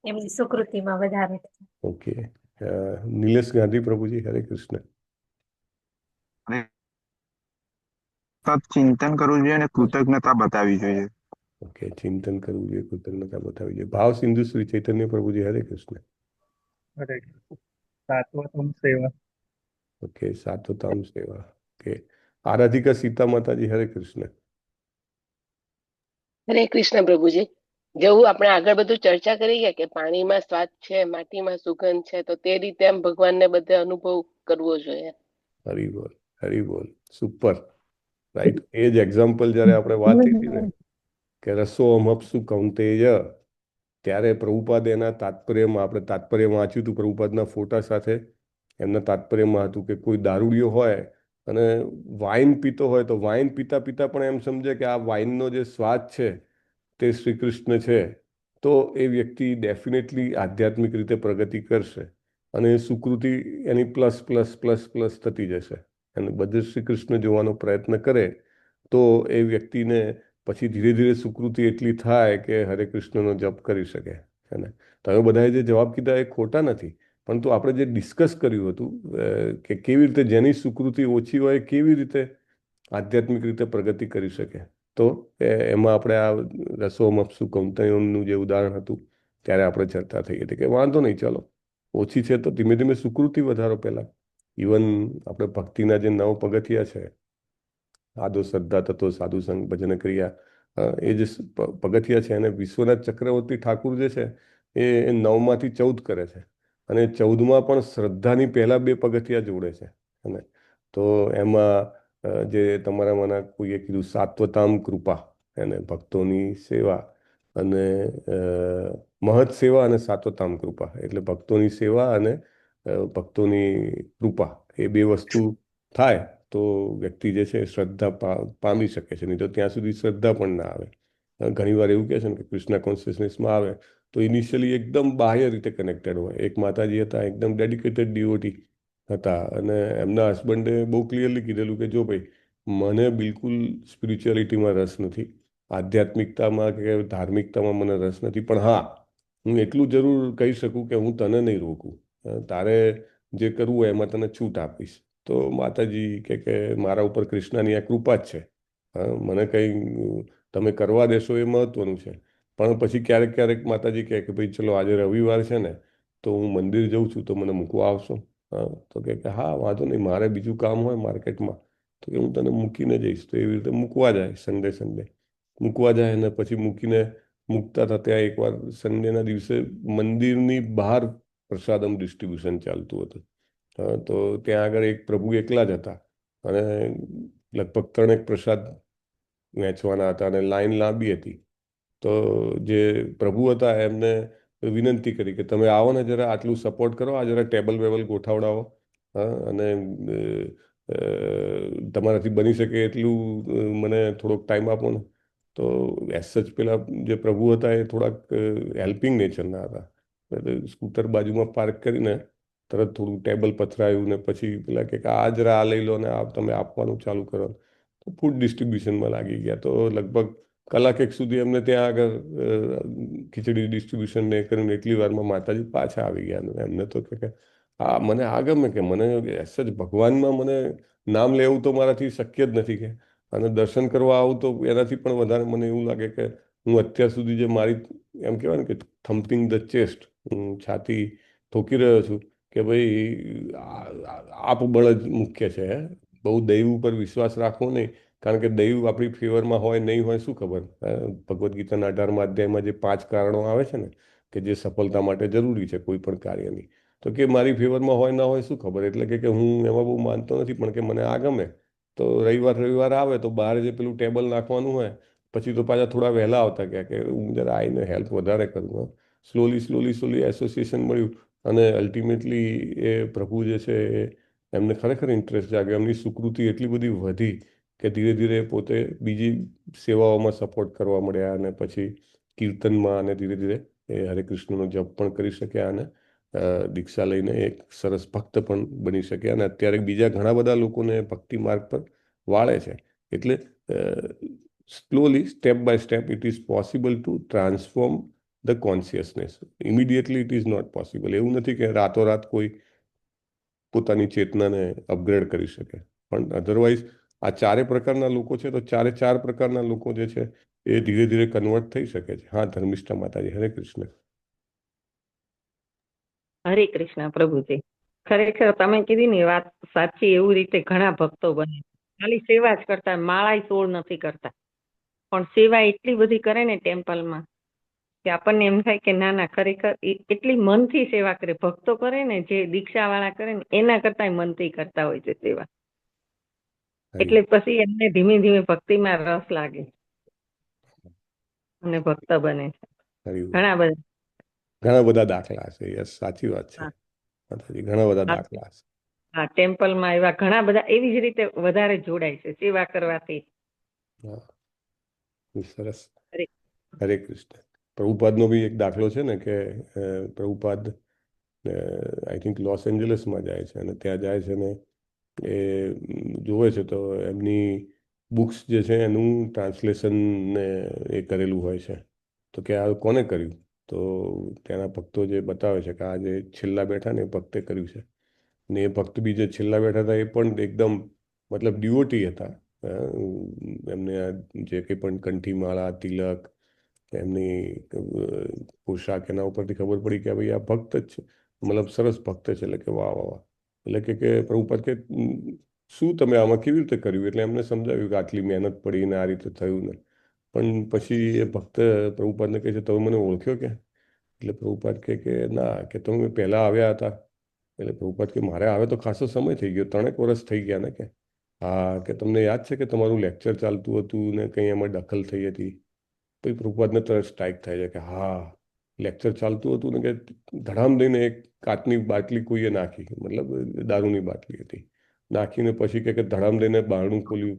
એમની સુકૃતિમાં વધારે થાય.
ઓકે. નિલેશ ગાંધી પ્રભુજી, હરે કૃષ્ણ.
ચિંતન કરવું જોઈએ અને કૃતજ્ઞતા બતાવવી જોઈએ.
ઓકે, ચિંતન કરવું જોઈએ, કૃતજ્ઞતા બતાવવી જોઈએ. ભાવ સિંધુ શ્રી ચૈતન્ય પ્રભુજી, હરે કૃષ્ણ.
હરે સાત્વતમ સેવા.
ઓકે, સાત્વતામ સેવા. ઓકે. આરાધિકા સીતા માતાજી, હરે કૃષ્ણ.
હરે કૃષ્ણ પ્રભુજી. જેવું આપણે આગળ બધું ચર્ચા કરી ગયા કે પાણીમાં સ્વાદ છે, માટીમાં સુગંધ છે, તો તે રીતે આમ ભગવાનને બધે અનુભવ કરવો જોઈએ.
હરી બોલ, હરી બોલ. Super, right. એ જ એક્ઝામ્પલ જ્યારે આપણે વાત થઈ ને કે રસો અમપસુ કૌંતેય, ત્યારે પ્રભુપાદ એના તાત્પર્યમાં, આપણે તાત્પર્ય વાંચ્યું હતું પ્રભુપાદના ફોટા સાથે. એમના તાત્પર્યમાં હતું કે કોઈ દારૂડિયો હોય અને વાઇન પીતો હોય, તો વાઇન પીતા પીતા પણ એમ સમજે કે આ વાઇનનો જે સ્વાદ છે તે શ્રી કૃષ્ણ છે, તો એ વ્યક્તિ ડેફિનેટલી આધ્યાત્મિક રીતે પ્રગતિ કરશે. અને સુકૃતિ એની પ્લસ પ્લસ પ્લસ પ્લસ થતી જશે. અને બધે શ્રી કૃષ્ણ જોવાનો પ્રયત્ન કરે તો એ વ્યક્તિને પછી ધીરે ધીરે સુકૃતિ એટલી થાય કે હરે કૃષ્ણનો જપ કરી શકે. અને તમે બધાએ જે જવાબ કીધા એ ખોટા નથી, પરંતુ આપણે જે ડિસ્કસ કર્યું હતું કે કેવી રીતે જેની સુકૃતિ ઓછી હોય કેવી રીતે આધ્યાત્મિક રીતે પ્રગતિ કરી શકે, તો એમાં આપણે આ રસોમપસુ કૌંતયનું જે ઉદાહરણ હતું ત્યારે આપણે ચર્ચા થઈ હતી કે વાંધો નહીં, ચાલો ઓછી છે તો ધીમે ધીમે સુકૃતિ વધારો. પહેલાં ઇવન આપણે ભક્તિના જે 9 પગથિયા છે, આદો શ્રદ્ધા તત્વ સાધુ સંગ ભજન ક્રિયા, એ જે પગથિયા છે એને વિશ્વનાથ ચક્રવર્તી ઠાકુર જે છે એ 9માંથી 14 કરે છે. અને 14માં પણ શ્રદ્ધાની પહેલા 2 પગથિયા જોડે છે. અને તો એમાં જે તમારામાંના કોઈએ કીધું સાત્વતામ કૃપા, અને ભક્તોની સેવા, અને મહત સેવા અને સાત્વતામ કૃપા, એટલે ભક્તોની સેવા અને ભક્તોની કૃપા, એ બે વસ્તુ થાય તો વ્યક્તિ જે છે એ શ્રદ્ધા પામી શકે છે. નહીં તો ત્યાં સુધી શ્રદ્ધા પણ ના આવે. ઘણી વાર એવું કહે છે ને કે કૃષ્ણ કોન્શિયસનેસમાં આવે તો ઇનિશિયલી એકદમ બાહ્ય રીતે કનેક્ટેડ હોય. એક માતાજી હતા, એકદમ ડેડિકેટેડ ડિવોટી હતા, અને એમના હસબન્ડે બહુ ક્લિયરલી કીધેલું કે જો ભાઈ, મને બિલકુલ સ્પિરિચ્યુઆલિટીમાં રસ નથી, આધ્યાત્મિકતામાં કે ધાર્મિકતામાં મને રસ નથી, પણ હા, હું એટલું જરૂર કહી શકું કે હું તને નહીં રોકું, તારે જે કરવું હોય એમાં તને છૂટ આપીશ. તો માતાજી કે મારા ઉપર કૃષ્ણની આ કૃપા જ છે, મને કંઈ તમે કરવા દેશો એ મહત્વનું છે. પણ પછી ક્યારેક ક્યારેક માતાજી કહે કે ભાઈ ચલો આજે રવિવાર છે ને, તો હું મંદિર જઉં છું, તો મને મૂકવા આવશો? તો કે હા વાંધો નહીં, મારે બીજું કામ હોય માર્કેટમાં, તો કે હું તને મૂકીને જઈશ. તો એવી રીતે મૂકવા જાય, સન્ડે સન્ડે મૂકવા જાય, અને પછી મૂકીને મૂકતા હતા ત્યાં એકવાર સન્ડેના દિવસે મંદિરની બહાર પ્રસાદમ ડિસ્ટ્રીબ્યુશન ચાલતું હતું. તો ત્યાં આગળ એક પ્રભુ એકલા જ હતા, અને લગભગ 3 પ્રસાદ વહેંચવાના હતા, અને લાઈન લાંબી હતી. તો જે પ્રભુ હતા એમને વિનંતી કરી કે તમે આવો ને, જરા આટલું સપોર્ટ કરો, આ જરા ટેબલ વેબલ ગોઠવડાવો, અને તમારાથી બની શકે એટલું મને થોડોક ટાઈમ આપો ને. તો એસ જ પેલા જે પ્રભુ હતા એ થોડાક હેલ્પિંગ નેચરના હતા. એટલે સ્કૂટર બાજુમાં પાર્ક કરીને તરત થોડું ટેબલ પથરાયું, ને પછી પેલા કે આ જરા આ લઈ લો ને આ તમે આપવાનું ચાલુ કરો. તો ફૂડ ડિસ્ટ્રીબ્યુશનમાં લાગી ગયા. તો લગભગ કલાક એક સુધી એમને ત્યાં આગળ ખીચડી ડિસ્ટ્રીબ્યુશન ને કરીને એટલી વારમાં માતાજી પાછા આવી ગયા. અને એમને તો કે હા, મને આ ગમે, કે મને એસ જ ભગવાનમાં મને નામ લેવું તો મારાથી શક્ય જ નથી, કે અને દર્શન કરવા આવું તો એનાથી પણ વધારે મને એવું લાગે કે હું અત્યાર સુધી જે મારી એમ કહેવાય ને કે થમ્પિંગ ધ ચેસ્ટ, હું છાતી ઠોકી રહ્યો છું કે ભાઈ આપ બળ જ મુખ્ય છે. બહુ દૈવ ઉપર વિશ્વાસ રાખવો નહીં, કારણ કે દૈવ આપણી ફેવરમાં હોય નહીં હોય શું ખબર. ભગવદ્ ગીતાના 18મા અધ્યાયમાં જે 5 કારણો આવે છે ને, કે જે સફળતા માટે જરૂરી છે કોઈ પણ કાર્યની, તો કે મારી ફેવરમાં હોય ના હોય શું ખબર. એટલે કે હું એમાં બહુ માનતો નથી, પણ કે મને આ ગમે. તો રવિવાર આવે તો બહાર જે પેલું ટેબલ નાખવાનું હોય, પછી તો પાછા થોડા વહેલા આવતા ગયા કે હું જરા આવીને હેલ્પ વધારે કરું. સ્લોલી એસોસિએશન મળ્યું, અને અલ્ટિમેટલી એ પ્રભુ જે છે એમને ખરેખર ઇન્ટરેસ્ટ જાગ્યો. એમની સુકૃતિ એટલી બધી વધી કે ધીરે ધીરે પોતે બીજી સેવાઓમાં સપોર્ટ કરવા મળ્યા, અને પછી કીર્તનમાં, અને ધીરે ધીરે એ હરે કૃષ્ણનો જપ પણ કરી શક્યા, અને દીક્ષા લઈને એક સરસ ભક્ત પણ બની શક્યા, અને અત્યારે બીજા ઘણા બધા લોકોને ભક્તિ માર્ગ પર વાળે છે. એટલે slowly, step by step, it is possible to transform the consciousness. Immediately it is not possible. એવું નથી કે રાતોરાત કોઈ પોતાની ચેતનાને અપગ્રેડ કરી શકે, પણ અધરવાઇઝ આ 4 પ્રકારના લોકો છે, તો 4 પ્રકારના લોકો જે છે એ ધીરે ધીરે કન્વર્ટ થઈ શકે છે. હા, ધર્મિષ્ઠા માતાજી, હરે કૃષ્ણ.
હરે કૃષ્ણ પ્રભુજી. ખરેખર તમે કીધી ને એ વાત સાચી. એવું રીતે ઘણા ભક્તો બને, ખાલી સેવા જ કરતા, માળાય 16 નથી કરતા, પણ સેવા એટલી બધી કરે ને ટેમ્પલમાં કે આપણને એમ થાય કે ના ના, ખરેખર એટલી મનથી સેવા કરે. ભક્તો કરે ને, જે દીક્ષા વાળા કરે ને, એના કરતા મનથી કરતા હોય છે સેવા. એટલે પછી એમને ધીમે ધીમે ભક્તિમાં રસ લાગે અને ભક્ત બને છે.
ઘણા બધા દાખલા છે. યસ, સાચી વાત છે માતાજી, ઘણા બધા દાખલા છે.
હા, ટેમ્પલમાં એવા ઘણા બધા એવી જ રીતે વધારે જોડાય છે સેવા કરવાથી.
સરસ. હરે કૃષ્ણ. પ્રભુપાદનો બી એક દાખલો છે ને, કે પ્રભુપાદ આઈ થિંક લોસ એન્જલસમાં જાય છે, અને ત્યાં જાય છે ને એ જોવે છે તો એમની બુક્સ જે છે એનું ટ્રાન્સલેશન ને એ કરેલું હોય છે. તો કે આ કોને કર્યું? તો ત્યાંના ભક્તો જે બતાવે છે કે આ જે છેલ્લા બેઠા ને એ ભક્તે કર્યું છે. ને એ ભક્ત બી જે છેલ્લા બેઠા હતા એ પણ એકદમ મતલબ ડિવોટી હતા. એમને જે કંઈ પણ કંઠીમાળા, તિલક, એમની પોશાક, એના ઉપરથી ખબર પડી કે ભાઈ આ ભક્ત જ છે, મતલબ સરસ ભક્ત છે. એટલે કે વાહ વાહ વાહ. એટલે કે પ્રભુપાદ કે શું તમે આમાં કેવી રીતે કર્યું? એટલે એમને સમજાવ્યું કે આટલી મહેનત પડી ને આ રીતે થયું ને. પણ પછી એ ભક્ત પ્રભુપાદને કહે છે તમે મને ઓળખ્યો કે? એટલે પ્રભુપાદ કે ના, કે તમે પહેલાં આવ્યા હતા. એટલે પ્રભુપાદ કે મારે આવે તો ખાસો સમય થઈ ગયો, 3 વર્ષ થઈ ગયા ને. કે હા, કે તમને યાદ છે કે તમારું લેક્ચર ચાલતું હતું ને કંઈ એમાં દખલ થઈ હતી? પછી પ્રભુપાદને તરત સ્ટ્રાઇક થાય છે કે હા, લેક્ચર ચાલતું હતું ને કે ધડામ દઈને એક કાચની બાટલી કોઈએ નાખી, મતલબ દારૂની બાટલી હતી, નાખીને પછી કે ધડામ દઈને બારણું ખોલ્યું,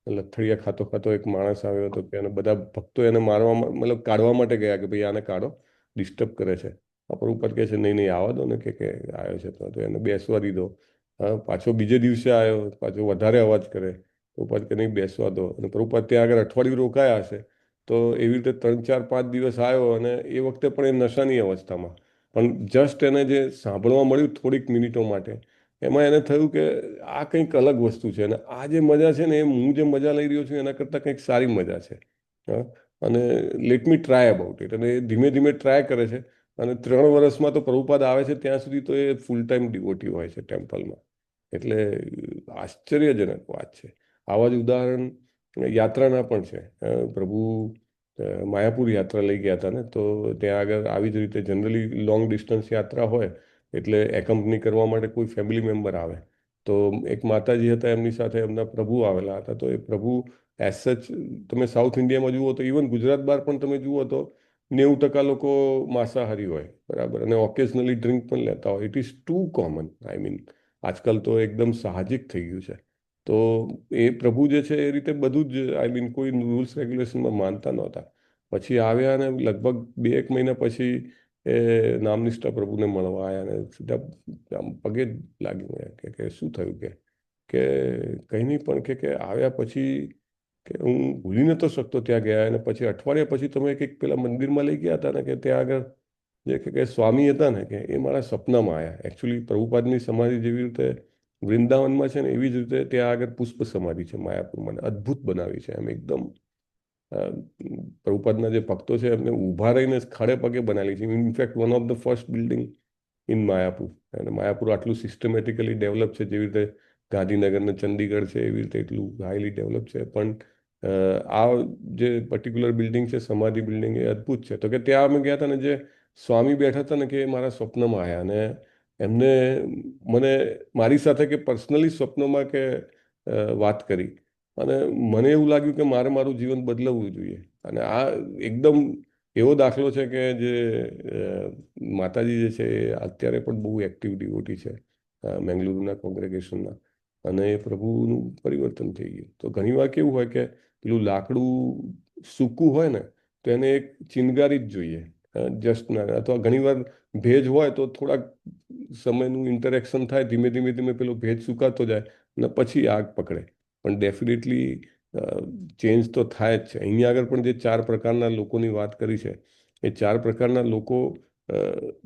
લથડિયા ખાતો ખાતો એક માણસ આવ્યો હતો કે એને બધા ભક્તો એને મારવા મતલબ કાઢવા માટે ગયા કે ભાઈ આને કાઢો, ડિસ્ટર્બ કરે છે. ઉપર કહે છે નહીં નહીં આવવા દો ને કે આવ્યો છે તો એને બેસવા દીધો. પાછો બીજે દિવસે આવ્યો, પાછો વધારે અવાજ કરે, પ્રભુપાદ કે નહીં બેસવા દો. અને પ્રભુપાદ ત્યાં આગળ અઠવાડિયું રોકાયા હશે, તો એવી રીતે 3, 4, 5 દિવસ આવ્યો અને એ વખતે પણ એ નશાની અવસ્થામાં, પણ જસ્ટ એને જે સાંભળવા મળ્યું થોડીક મિનિટો માટે, એમાં એને થયું કે આ કંઈક અલગ વસ્તુ છે અને આ જે મજા છે ને એ હું જે મજા લઈ રહ્યો છું એના કરતાં કંઈક સારી મજા છે. અને let me try about it. અને એ ધીમે ધીમે ટ્રાય કરે છે અને 3 વર્ષમાં તો પ્રભુપાદ આવે છે ત્યાં સુધી તો એ ફૂલ ટાઈમ ડિવોટી હોય છે ટેમ્પલમાં. એટલે આશ્ચર્યજનક વાત છે. આવા જ ઉદાહરણ યાત્રાના પણ છે. પ્રભુ માયાપુર યાત્રા લઈ ગયા હતા ને, તો ત્યાં આગળ આવી જ રીતે જનરલી લોંગ ડિસ્ટન્સ યાત્રા હોય એટલે એકમ્પની કરવા માટે કોઈ ફેમિલી મેમ્બર આવે. તો એક માતાજી હતા, એમની સાથે એમના પ્રભુ આવેલા હતા. તો એ પ્રભુ એઝ સચ તમે સાઉથ ઇન્ડિયામાં જુઓ તો ઇવન ગુજરાત બહાર પણ તમે જુઓ તો 90% લોકો માંસાહારી હોય, બરાબર, અને ઓકેઝનલી ડ્રિંક પણ લેતા હોય. It is too common. I mean આજકાલ તો એકદમ સાહજિક થઈ ગયું છે. તો એ પ્રભુ જે છે એ રીતે બધું જ, આઈ મીન કોઈ રૂલ્સ રેગ્યુલેશનમાં માનતા નહોતા. પછી આવ્યા અને લગભગ 2-1 મહિના પછી એ નામનિષ્ઠા પ્રભુને મળવા આવ્યા અને સીધા આમ પગે જ લાગ્યું કે શું થયું કે કંઈ નહીં, પણ કે આવ્યા પછી કે હું ભૂલી નતો શકતો ત્યાં ગયા. અને પછી અઠવાડિયા પછી તમે કંઈક પેલા મંદિરમાં લઈ ગયા હતા ને, કે ત્યાં આગળ જે કે સ્વામી હતા ને, કે એ મારા સપનામાં આવ્યા. એકચ્યુઅલી પ્રભુપાદની સમાધિ જેવી રીતે વૃંદાવનમાં છે ને એવી જ રીતે ત્યાં આગળ પુષ્પ સમાધિ છે માયાપુરમાં, અદ્ભુત બનાવી છે. એમ એકદમ પ્રભુપાદના જે ભક્તો છે એમને ઊભા રહીને ખડે પગે બનાવેલી છે. In fact one of the first building in Mayapur. અને માયાપુર આટલું સિસ્ટમેટિકલી ડેવલપ છે, જેવી રીતે ગાંધીનગર ને ચંદીગઢ છે એવી રીતે એટલું હાઈલી ડેવલપ છે. પણ આ જે પર્ટિક્યુલર બિલ્ડિંગ છે, સમાધિ બિલ્ડિંગ, એ અદ્ભુત છે. તો કે ત્યાં અમે ગયા હતા ને, જે સ્વામી બેઠા હતા ને, કે એ મારા સ્વપ્નમાં આવ્યા અને એમને મને મારી સાથે કે પર્સનલી સ્વપ્નમાં કે વાત કરી. અને મને એવું લાગ્યું કે મારે મારું જીવન બદલવું જોઈએ. અને આ એકદમ એવો દાખલો છે કે જે માતાજી જે છે એ અત્યારે પણ બહુ એક્ટિવ ડિવોટી છે મેંગલુરુના કોંગ્રેગેશનના, અને એ પ્રભુનું પરિવર્તન થઈ ગયું. તો ઘણીવાર કેવું હોય કે પેલું લાકડું સૂકું હોય ને તો એને એક ચિનગારી જ જોઈએ, જસ્ટ ના. અથવા ઘણીવાર ભેજ હોય તો થોડાક સમયનું ઇન્ટરેક્શન થાય, ધીમે ધીમે ધીમે પેલો ભેજ સુકાતો જાય અને પછી આગ પકડે. પણ ડેફિનેટલી ચેન્જ તો થાય જ છે. અહીંયા આગળ પણ જે 4 પ્રકારના લોકોની વાત કરી છે, એ 4 પ્રકારના લોકો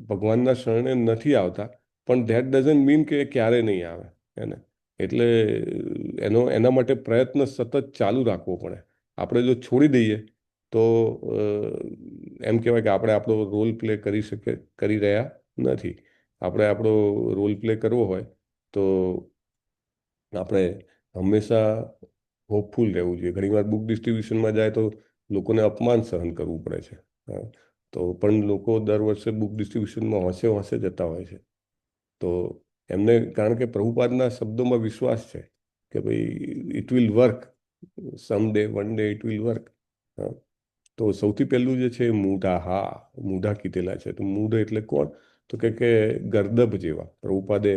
ભગવાનના શરણે નથી આવતા, પણ ધેટ ડઝન્ટ મીન કે ક્યારે નહીં આવે એને. એટલે એના માટે પ્રયત્ન સતત ચાલુ રાખવો પડે. આપણે જો છોડી દઈએ તો એમ કહેવાય કે આપણે આપણો રોલ પ્લે કરી રહ્યા નથી. આપણે આપણો રોલ પ્લે કરવો હોય તો આપણે હંમેશા હોપફુલ રહેવું જોઈએ. ઘણીવાર બુક ડિસ્ટ્રીબ્યુશનમાં જાય તો લોકોને અપમાન સહન કરવું પડે છે. તો પણ લોકો દર વર્ષે બુક ડિસ્ટ્રીબ્યુશનમાં હોંશે જતા હોય છે. તો એમને કારણ કે પ્રભુપાદના શબ્દોમાં વિશ્વાસ છે કે ભાઈ it will work, some day, one day it will work. તો સૌથી પહેલું જે છે મૂઢા કીધેલા છે. તો મૂઢ એટલે કોણ? તો કે ગર્દભ જેવા. પ્રભુપાદે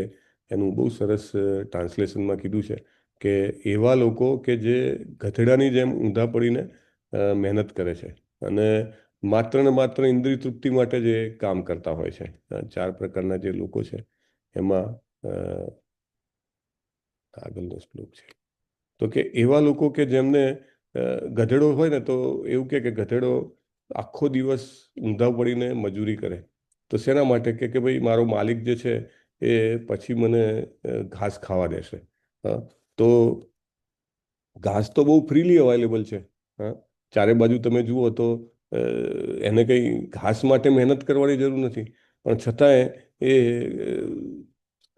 એનું બહુ સરસ ટ્રાન્સલેશનમાં કીધું છે કે એવા લોકો કે જે ગધેડાની જેમ ઊંધા પડીને મહેનત કરે છે અને માત્ર ને માત્ર ઇન્દ્રિય તૃપ્તિ માટે જે કામ કરતા હોય છે. 4 પ્રકારના જે લોકો છે એમાં આગળનો શ્લોક છે. તો કે એવા લોકો કે જેમને ગધેડો હોય ને, તો એવું કે ગધેડો આખો દિવસ ઊંધા પડીને મજૂરી કરે. તો શેના માટે? કે ભાઈ મારો માલિક જે છે એ પછી મને ઘાસ ખાવા દેશે. તો ઘાસ તો બહુ ફ્રીલી અવેલેબલ છે. ચારે બાજુ તમે જુઓ તો એને કંઈ ઘાસ માટે મહેનત કરવાની જરૂર નથી, પણ છતાંય એ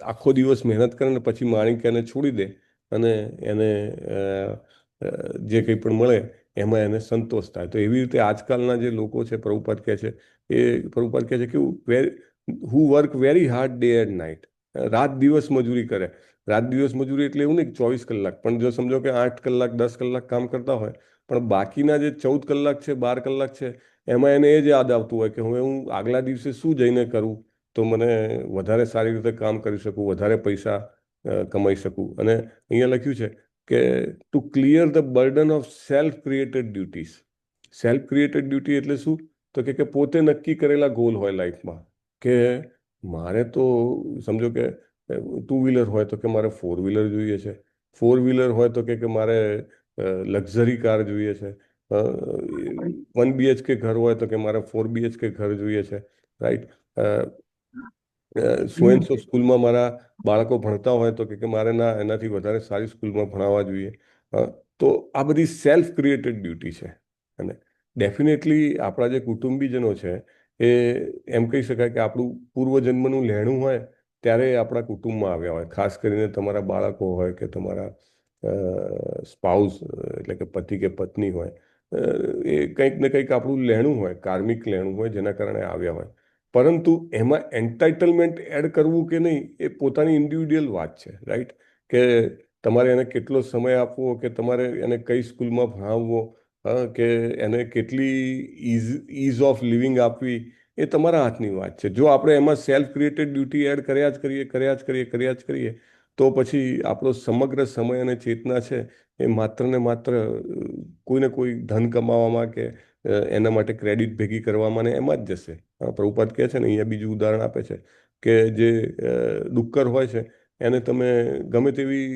આખો દિવસ મહેનત કરે ને પછી માણિક એને છોડી દે અને એને જે કંઈ પણ મળે એમાં એને સંતોષ થાય. તો એવી રીતે આજકાલના જે લોકો છે, પ્રભુપાદ કહે છે કેવું, who work very hard day and night. રાત દિવસ મજૂરી કરે. રાત દિવસ મજૂરી એટલે એવું નહીં 24 કલાક, પણ જો સમજો કે 8 કલાક 10 કલાક કામ કરતા હોય, પણ બાકીના જે 14 કલાક છે, 12 કલાક છે, એમાં એને એ જ યાદ આવતું હોય કે હવે હું આગલા દિવસે શું જઈને કરું તો મને વધારે સારી રીતે કામ કરી શકું, વધારે પૈસા કમાઈ શકું. અને અહીંયા લખ્યું છે કે to clear the burden of self created duties. Self created duty એટલે શું? તો કે પોતે નક્કી કરેલા ગોલ હોય લાઈફમાં કે મારે તો સમજો કે 2 વ્હીલર હોય તો કે મારે 4 વ્હીલર જોઈએ છે, 4 વ્હીલર હોય તો કે મારે લક્ઝરી કાર જોઈએ છે, 1 BHK ઘર હોય તો કે મારે 4 BHK ઘર જોઈએ છે, રાઈટ? સો એન્ડ સો સ્કૂલમાં મારા બાળકો ભણતા હોય તો કે મારે ના એનાથી વધારે સારી સ્કૂલમાં ભણાવવા જોઈએ. તો આ બધી સેલ્ફ ક્રિએટેડ ડ્યુટી છે. અને ડેફિનેટલી આપણા જે કુટુંબીજનો છે એ એમ કહી શકાય કે આપણું પૂર્વજન્મનું લેણું હોય ત્યારે આપણા કુટુંબમાં આવ્યા હોય. ખાસ કરીને તમારા બાળકો હોય કે તમારા સ્પાઉસ એટલે કે પતિ કે પત્ની હોય, એ કંઈક ને કંઈક આપણું લેણું હોય, કાર્મિક લેણું હોય જેના કારણે આવ્યા હોય. પરંતુ એમાં એન્ટાઇટલમેન્ટ એડ કરવું કે નહીં એ પોતાની ઇન્ડિવિડ્યુઅલ વાત છે, રાઈટ? કે તમારે એને કેટલો સમય આપવો, કે તમારે એને કઈ સ્કૂલમાં ભણાવવો, કે એને કેટલી ઇઝ ઓફ લિવિંગ આપવી, એ તમારા હાથની વાત છે. જો આપણે એમાં સેલ્ફ ક્રિએટેડ ડ્યુટી એડ કર્યા જ કરીએ તો પછી આપણો સમગ્ર સમય અને ચેતના છે એ માત્ર ને માત્ર કોઈને કોઈ ધન કમાવામાં કે એના માટે ક્રેડિટ ભેગી કરવામાં ને એમાં જ જશે. પ્રભુપાદ કહે છે ને, અહીંયા બીજું ઉદાહરણ આપે છે કે જે ડુક્કર હોય છે એને તમે ગમે તેવી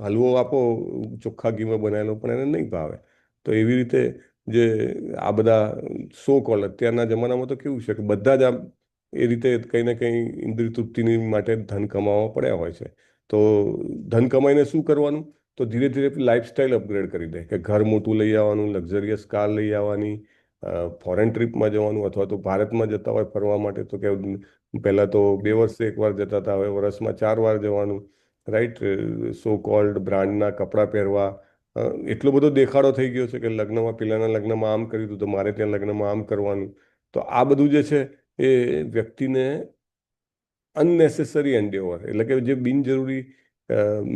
હલવો આપો ચોખ્ખા ઘીમાં બનાવેલો, પણ એને નહીં ભાવે. તો એવી રીતે જે આ બધા સો કોલ અત્યારના જમાનામાં તો કેવું છે કે બધા જ આમ એ રીતે કંઈ ને કંઈ ઇન્દ્રિય તૃપ્તિની માટે ધન કમાવા પડ્યા હોય છે. તો ધન કમાઈને શું કરવાનું? તો ધીરે ધીરે લાઈફસ્ટાઈલ અપગ્રેડ કરી દે કે ઘર મોટું લઈ આવવાનું, લક્ઝરિયસ કાર લઈ આવવાની, ફોરેન ટ્રીપમાં જવાનું, અથવા તો ભારતમાં જતા હોય ફરવા માટે તો કે પહેલાં તો 2 વર્ષે 1 વાર જતા હતા, હવે વર્ષમાં 4 વાર જવાનું, રાઈટ? સો કોલ્ડ બ્રાન્ડના કપડાં પહેરવા. એટલો બધો દેખાડો થઈ ગયો છે કે લગ્નમાં પેલાના લગ્નમાં આમ કર્યું હતું તો મારે ત્યાં લગ્નમાં આમ કરવાનું. તો આ બધું જે છે એ વ્યક્તિને અનનેસેસરી એન્ડેવર એટલે કે જે બિનજરૂરી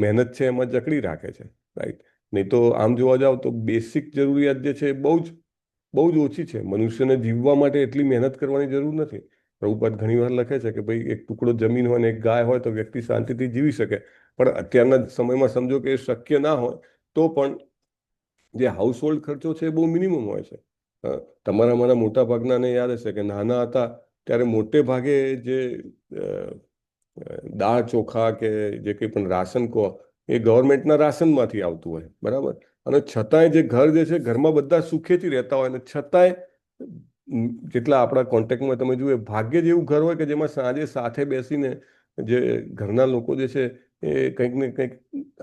મહેનત છે એમાં જકડી રાખે છે, રાઈટ? નહીં તો આમ જોવા જાવ તો બેસિક જરૂરિયાત જે છે એ બહુ જ ઓછી છે. મનુષ્યને જીવવા માટે એટલી મહેનત કરવાની જરૂર નથી. પ્રભુપાદ ઘણીવાર લખે છે કે ભાઈ એક ટુકડો જમીન હોય ને એક ગાય હોય તો વ્યક્તિ શાંતિથી જીવી શકે. પણ અત્યારના સમયમાં સમજો કે એ શક્ય ના હોય તો પણ જે હાઉસ હોલ્ડ ખર્ચો છે એ બહુ મિનિમમ હોય છે. તમારા મારા મોટા ભાગનાને યાદ હશે કે નાના હતા ત્યારે મોટે ભાગે જે દાળ ચોખા કે જે કંઈ પણ રાશન કહો એ ગવર્મેન્ટના રાશનમાંથી આવતું હોય, બરાબર? અને છતાંય જે ઘર જે છે ઘરમાં બધા સુખેથી રહેતા હોય, અને છતાંય જેટલા આપણા કોન્ટેક્ટમાં તમે જુઓ ભાગ્યે જ એવું ઘર હોય કે જેમાં સાંજે સાથે બેસીને જે ઘરના લોકો જે છે એ કંઈક ને કંઈક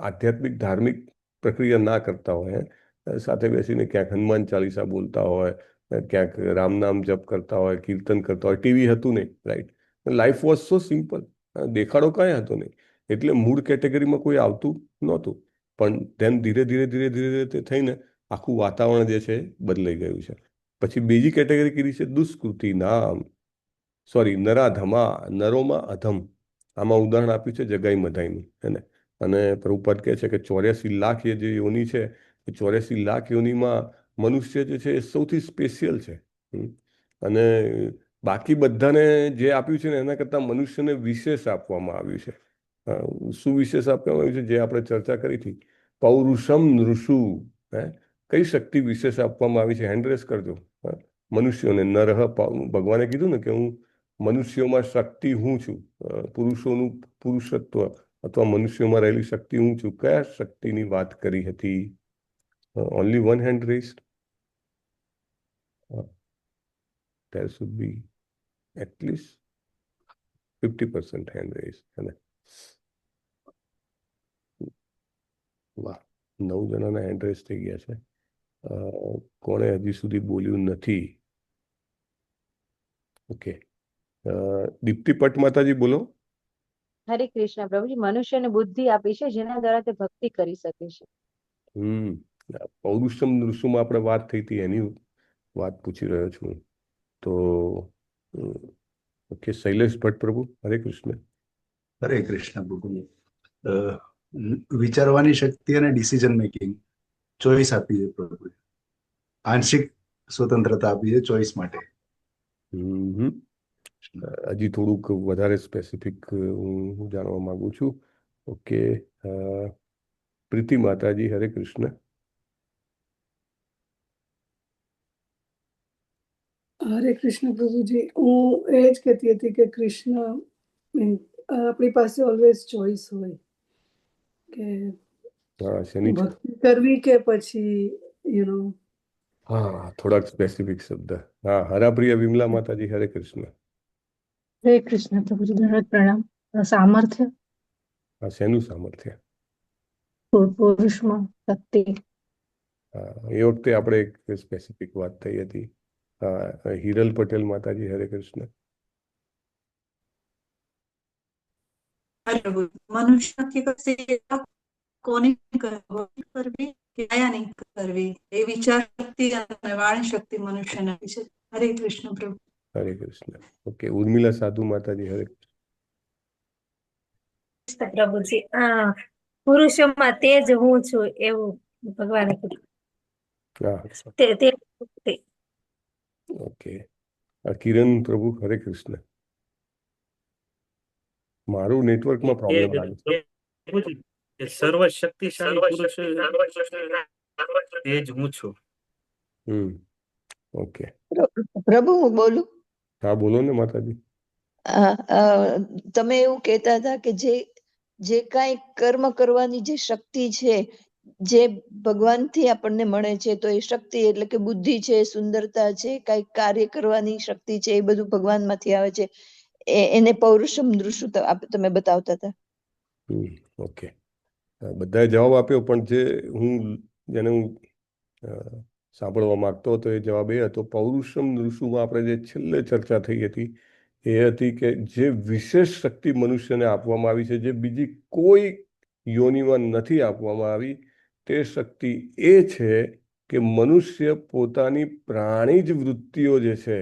આધ્યાત્મિક ધાર્મિક પ્રક્રિયા ના કરતા હોય, સાથે બેસીને ક્યાંક હનુમાન ચાલીસા બોલતા હોય, ક્યાંક રામ નામ જપ કરતા હોય, કીર્તન કરતા હોય. ટીવી હતું નહીં, right? Life was so simple. દેખાડો કાંઈ હતો નહીં. એટલે મૂળ કેટેગરીમાં કોઈ આવતું નહોતું. પણ તેમ ધીરે ધીરે તે થઈને આખું વાતાવરણ જે છે બદલાઈ ગયું છે. પછી બીજી કેટેગરી કીધી છે દુષ્કૃતિ નામ, સોરી, નરાધમા, નરોમાં અધમ. આમાં ઉદાહરણ આપ્યું છે જગાઈ મધાઈનું, હે ને? અને પ્રભુપાદ કહે છે કે 84 લાખ જે યોની છે એ 84 લાખ યોનીમાં મનુષ્ય જે છે એ સૌથી સ્પેશિયલ છે. અને બાકી બધાને જે આપ્યું છે ને એના કરતાં મનુષ્યને વિશેષ આપવામાં આવ્યું છે. શું વિશેષ આપવામાં આવ્યું છે? જે આપણે ચર્ચા કરી હતી, પૌરુષમ નૃષુ. કઈ શક્તિ વિશેષ આપવામાં આવી છે? હેન્ડરેસ કરજો. મનુષ્યોને નરહ, ભગવાને કીધું ને કે હું મનુષ્યોમાં શક્તિ હું છું, પુરુષોનું પુરુષત્વ અથવા મનુષ્યોમાં રહેલી શક્તિ હું છું. કયા શક્તિની વાત કરી હતી? Only one hand raised. there should be at least 50% hand raised. વાહ, 9 જણાના હેન્ડ રેઝ થઈ ગયા છે. કોણે હજી સુધી બોલ્યું નથી? ઓકે, દીપ્તિ પટ માતાજી બોલો.
હરે કૃષ્ણ પ્રભુજી. મનુષ્યને બુદ્ધિ આપી છે જેના દ્વારા તે ભક્તિ કરી શકે છે.
પૌરુષમ નૃષુમાં આપણે વાત થઈ હતી એની વાત પૂછી રહ્યો છું. તો ઓકે, શૈલેષ ભટ્ટ પ્રભુ. હરે કૃષ્ણ.
હરે કૃષ્ણ પ્રભુ. વિચારવાની શક્તિ અને ડિસિઝન મેકિંગ ચોઈસ આપી છે પ્રભુ. આંશિક સ્વતંત્રતા આપી છે ચોઈસ માટે.
હમ હજી થોડુંક વધારે સ્પેસિફિક હું જાણવા માંગુ છું. ઓકે, પ્રીતિ માતાજી, હરે કૃષ્ણ.
હરે કૃષ્ણ પ્રભુજી. હું એ જ કહેતી હતી કે કૃષ્ણ આપણી પાસે ઓલવેઝ ચોઈસ હોય કે
હા, શેની છે?
ભક્તિ કરવી કે પછી
હા, થોડાક સ્પેસિફિક શબ્દ. હા, હરાપ્રિય વિમલા માતાજી, હરે કૃષ્ણ.
હરે કૃષ્ણ પ્રભુજી, દંડવત પ્રણામ. સામર્થ્ય
હા, શેનું સામર્થ્ય?
પુરુષમાં શક્તિ.
હા, એ વખતે આપણે એક સ્પેસિફિક વાત થઈ હતી. હા, હિરલ પટેલ માતાજી, હરે કૃષ્ણ.
મનુષ્ય કોને કરવી કે કયા નહીં કરવી એ વિચાર શક્તિ અને વાણી શક્તિ મનુષ્યને આપી છે. હરે કૃષ્ણ પ્રભુ.
હરે કૃષ્ણ. ઓકે, ઉર્મિલા સાધુ માતાજી, હરે કૃષ્ણ.
પ્રભુજી, પુરુષોમાં તે જ હું છું એવું ભગવાને કીધું.
હા,
તે
ઓકે. કિરણ પ્રભુ, હરે કૃષ્ણ. મારું નેટવર્કમાં પ્રોબ્લેમ લાગે છે.
સર્વશક્તિશાળી પુરુષ એ જ હું છું.
ઓકે.
પ્રભુ, હું બોલું?
હા, બોલો ને માતાજી.
તમે એવું કહેતા હતા કે જે કાંઈ કર્મ કરવાની જે શક્તિ છે, જે ભગવાનથી આપણને મળે છે, તો એ શક્તિ એટલે કે બુદ્ધિ છે, સુંદરતા છે, કાંઈક કાર્ય કરવાની શક્તિ છે, એ બધું ભગવાનમાંથી આવે છે. એને પૌરુષમ દૃશ્ય તમે બતાવતા હતા.
ઓકે, બધાએ જવાબ આપ્યો, પણ જેને હું સાંભળવા માંગતો હતો એ જવાબ એ હતો, પૌરુષમ દૃશ્યમાં આપણે જે છેલ્લે ચર્ચા થઈ હતી એ હતી કે જે વિશેષ શક્તિ મનુષ્યને આપવામાં આવી છે, જે બીજી કોઈ યોનિમાં નથી આપવામાં આવી, તે શક્તિ એ છે કે મનુષ્ય પોતાની પ્રાણી જ વૃત્તિઓ જે છે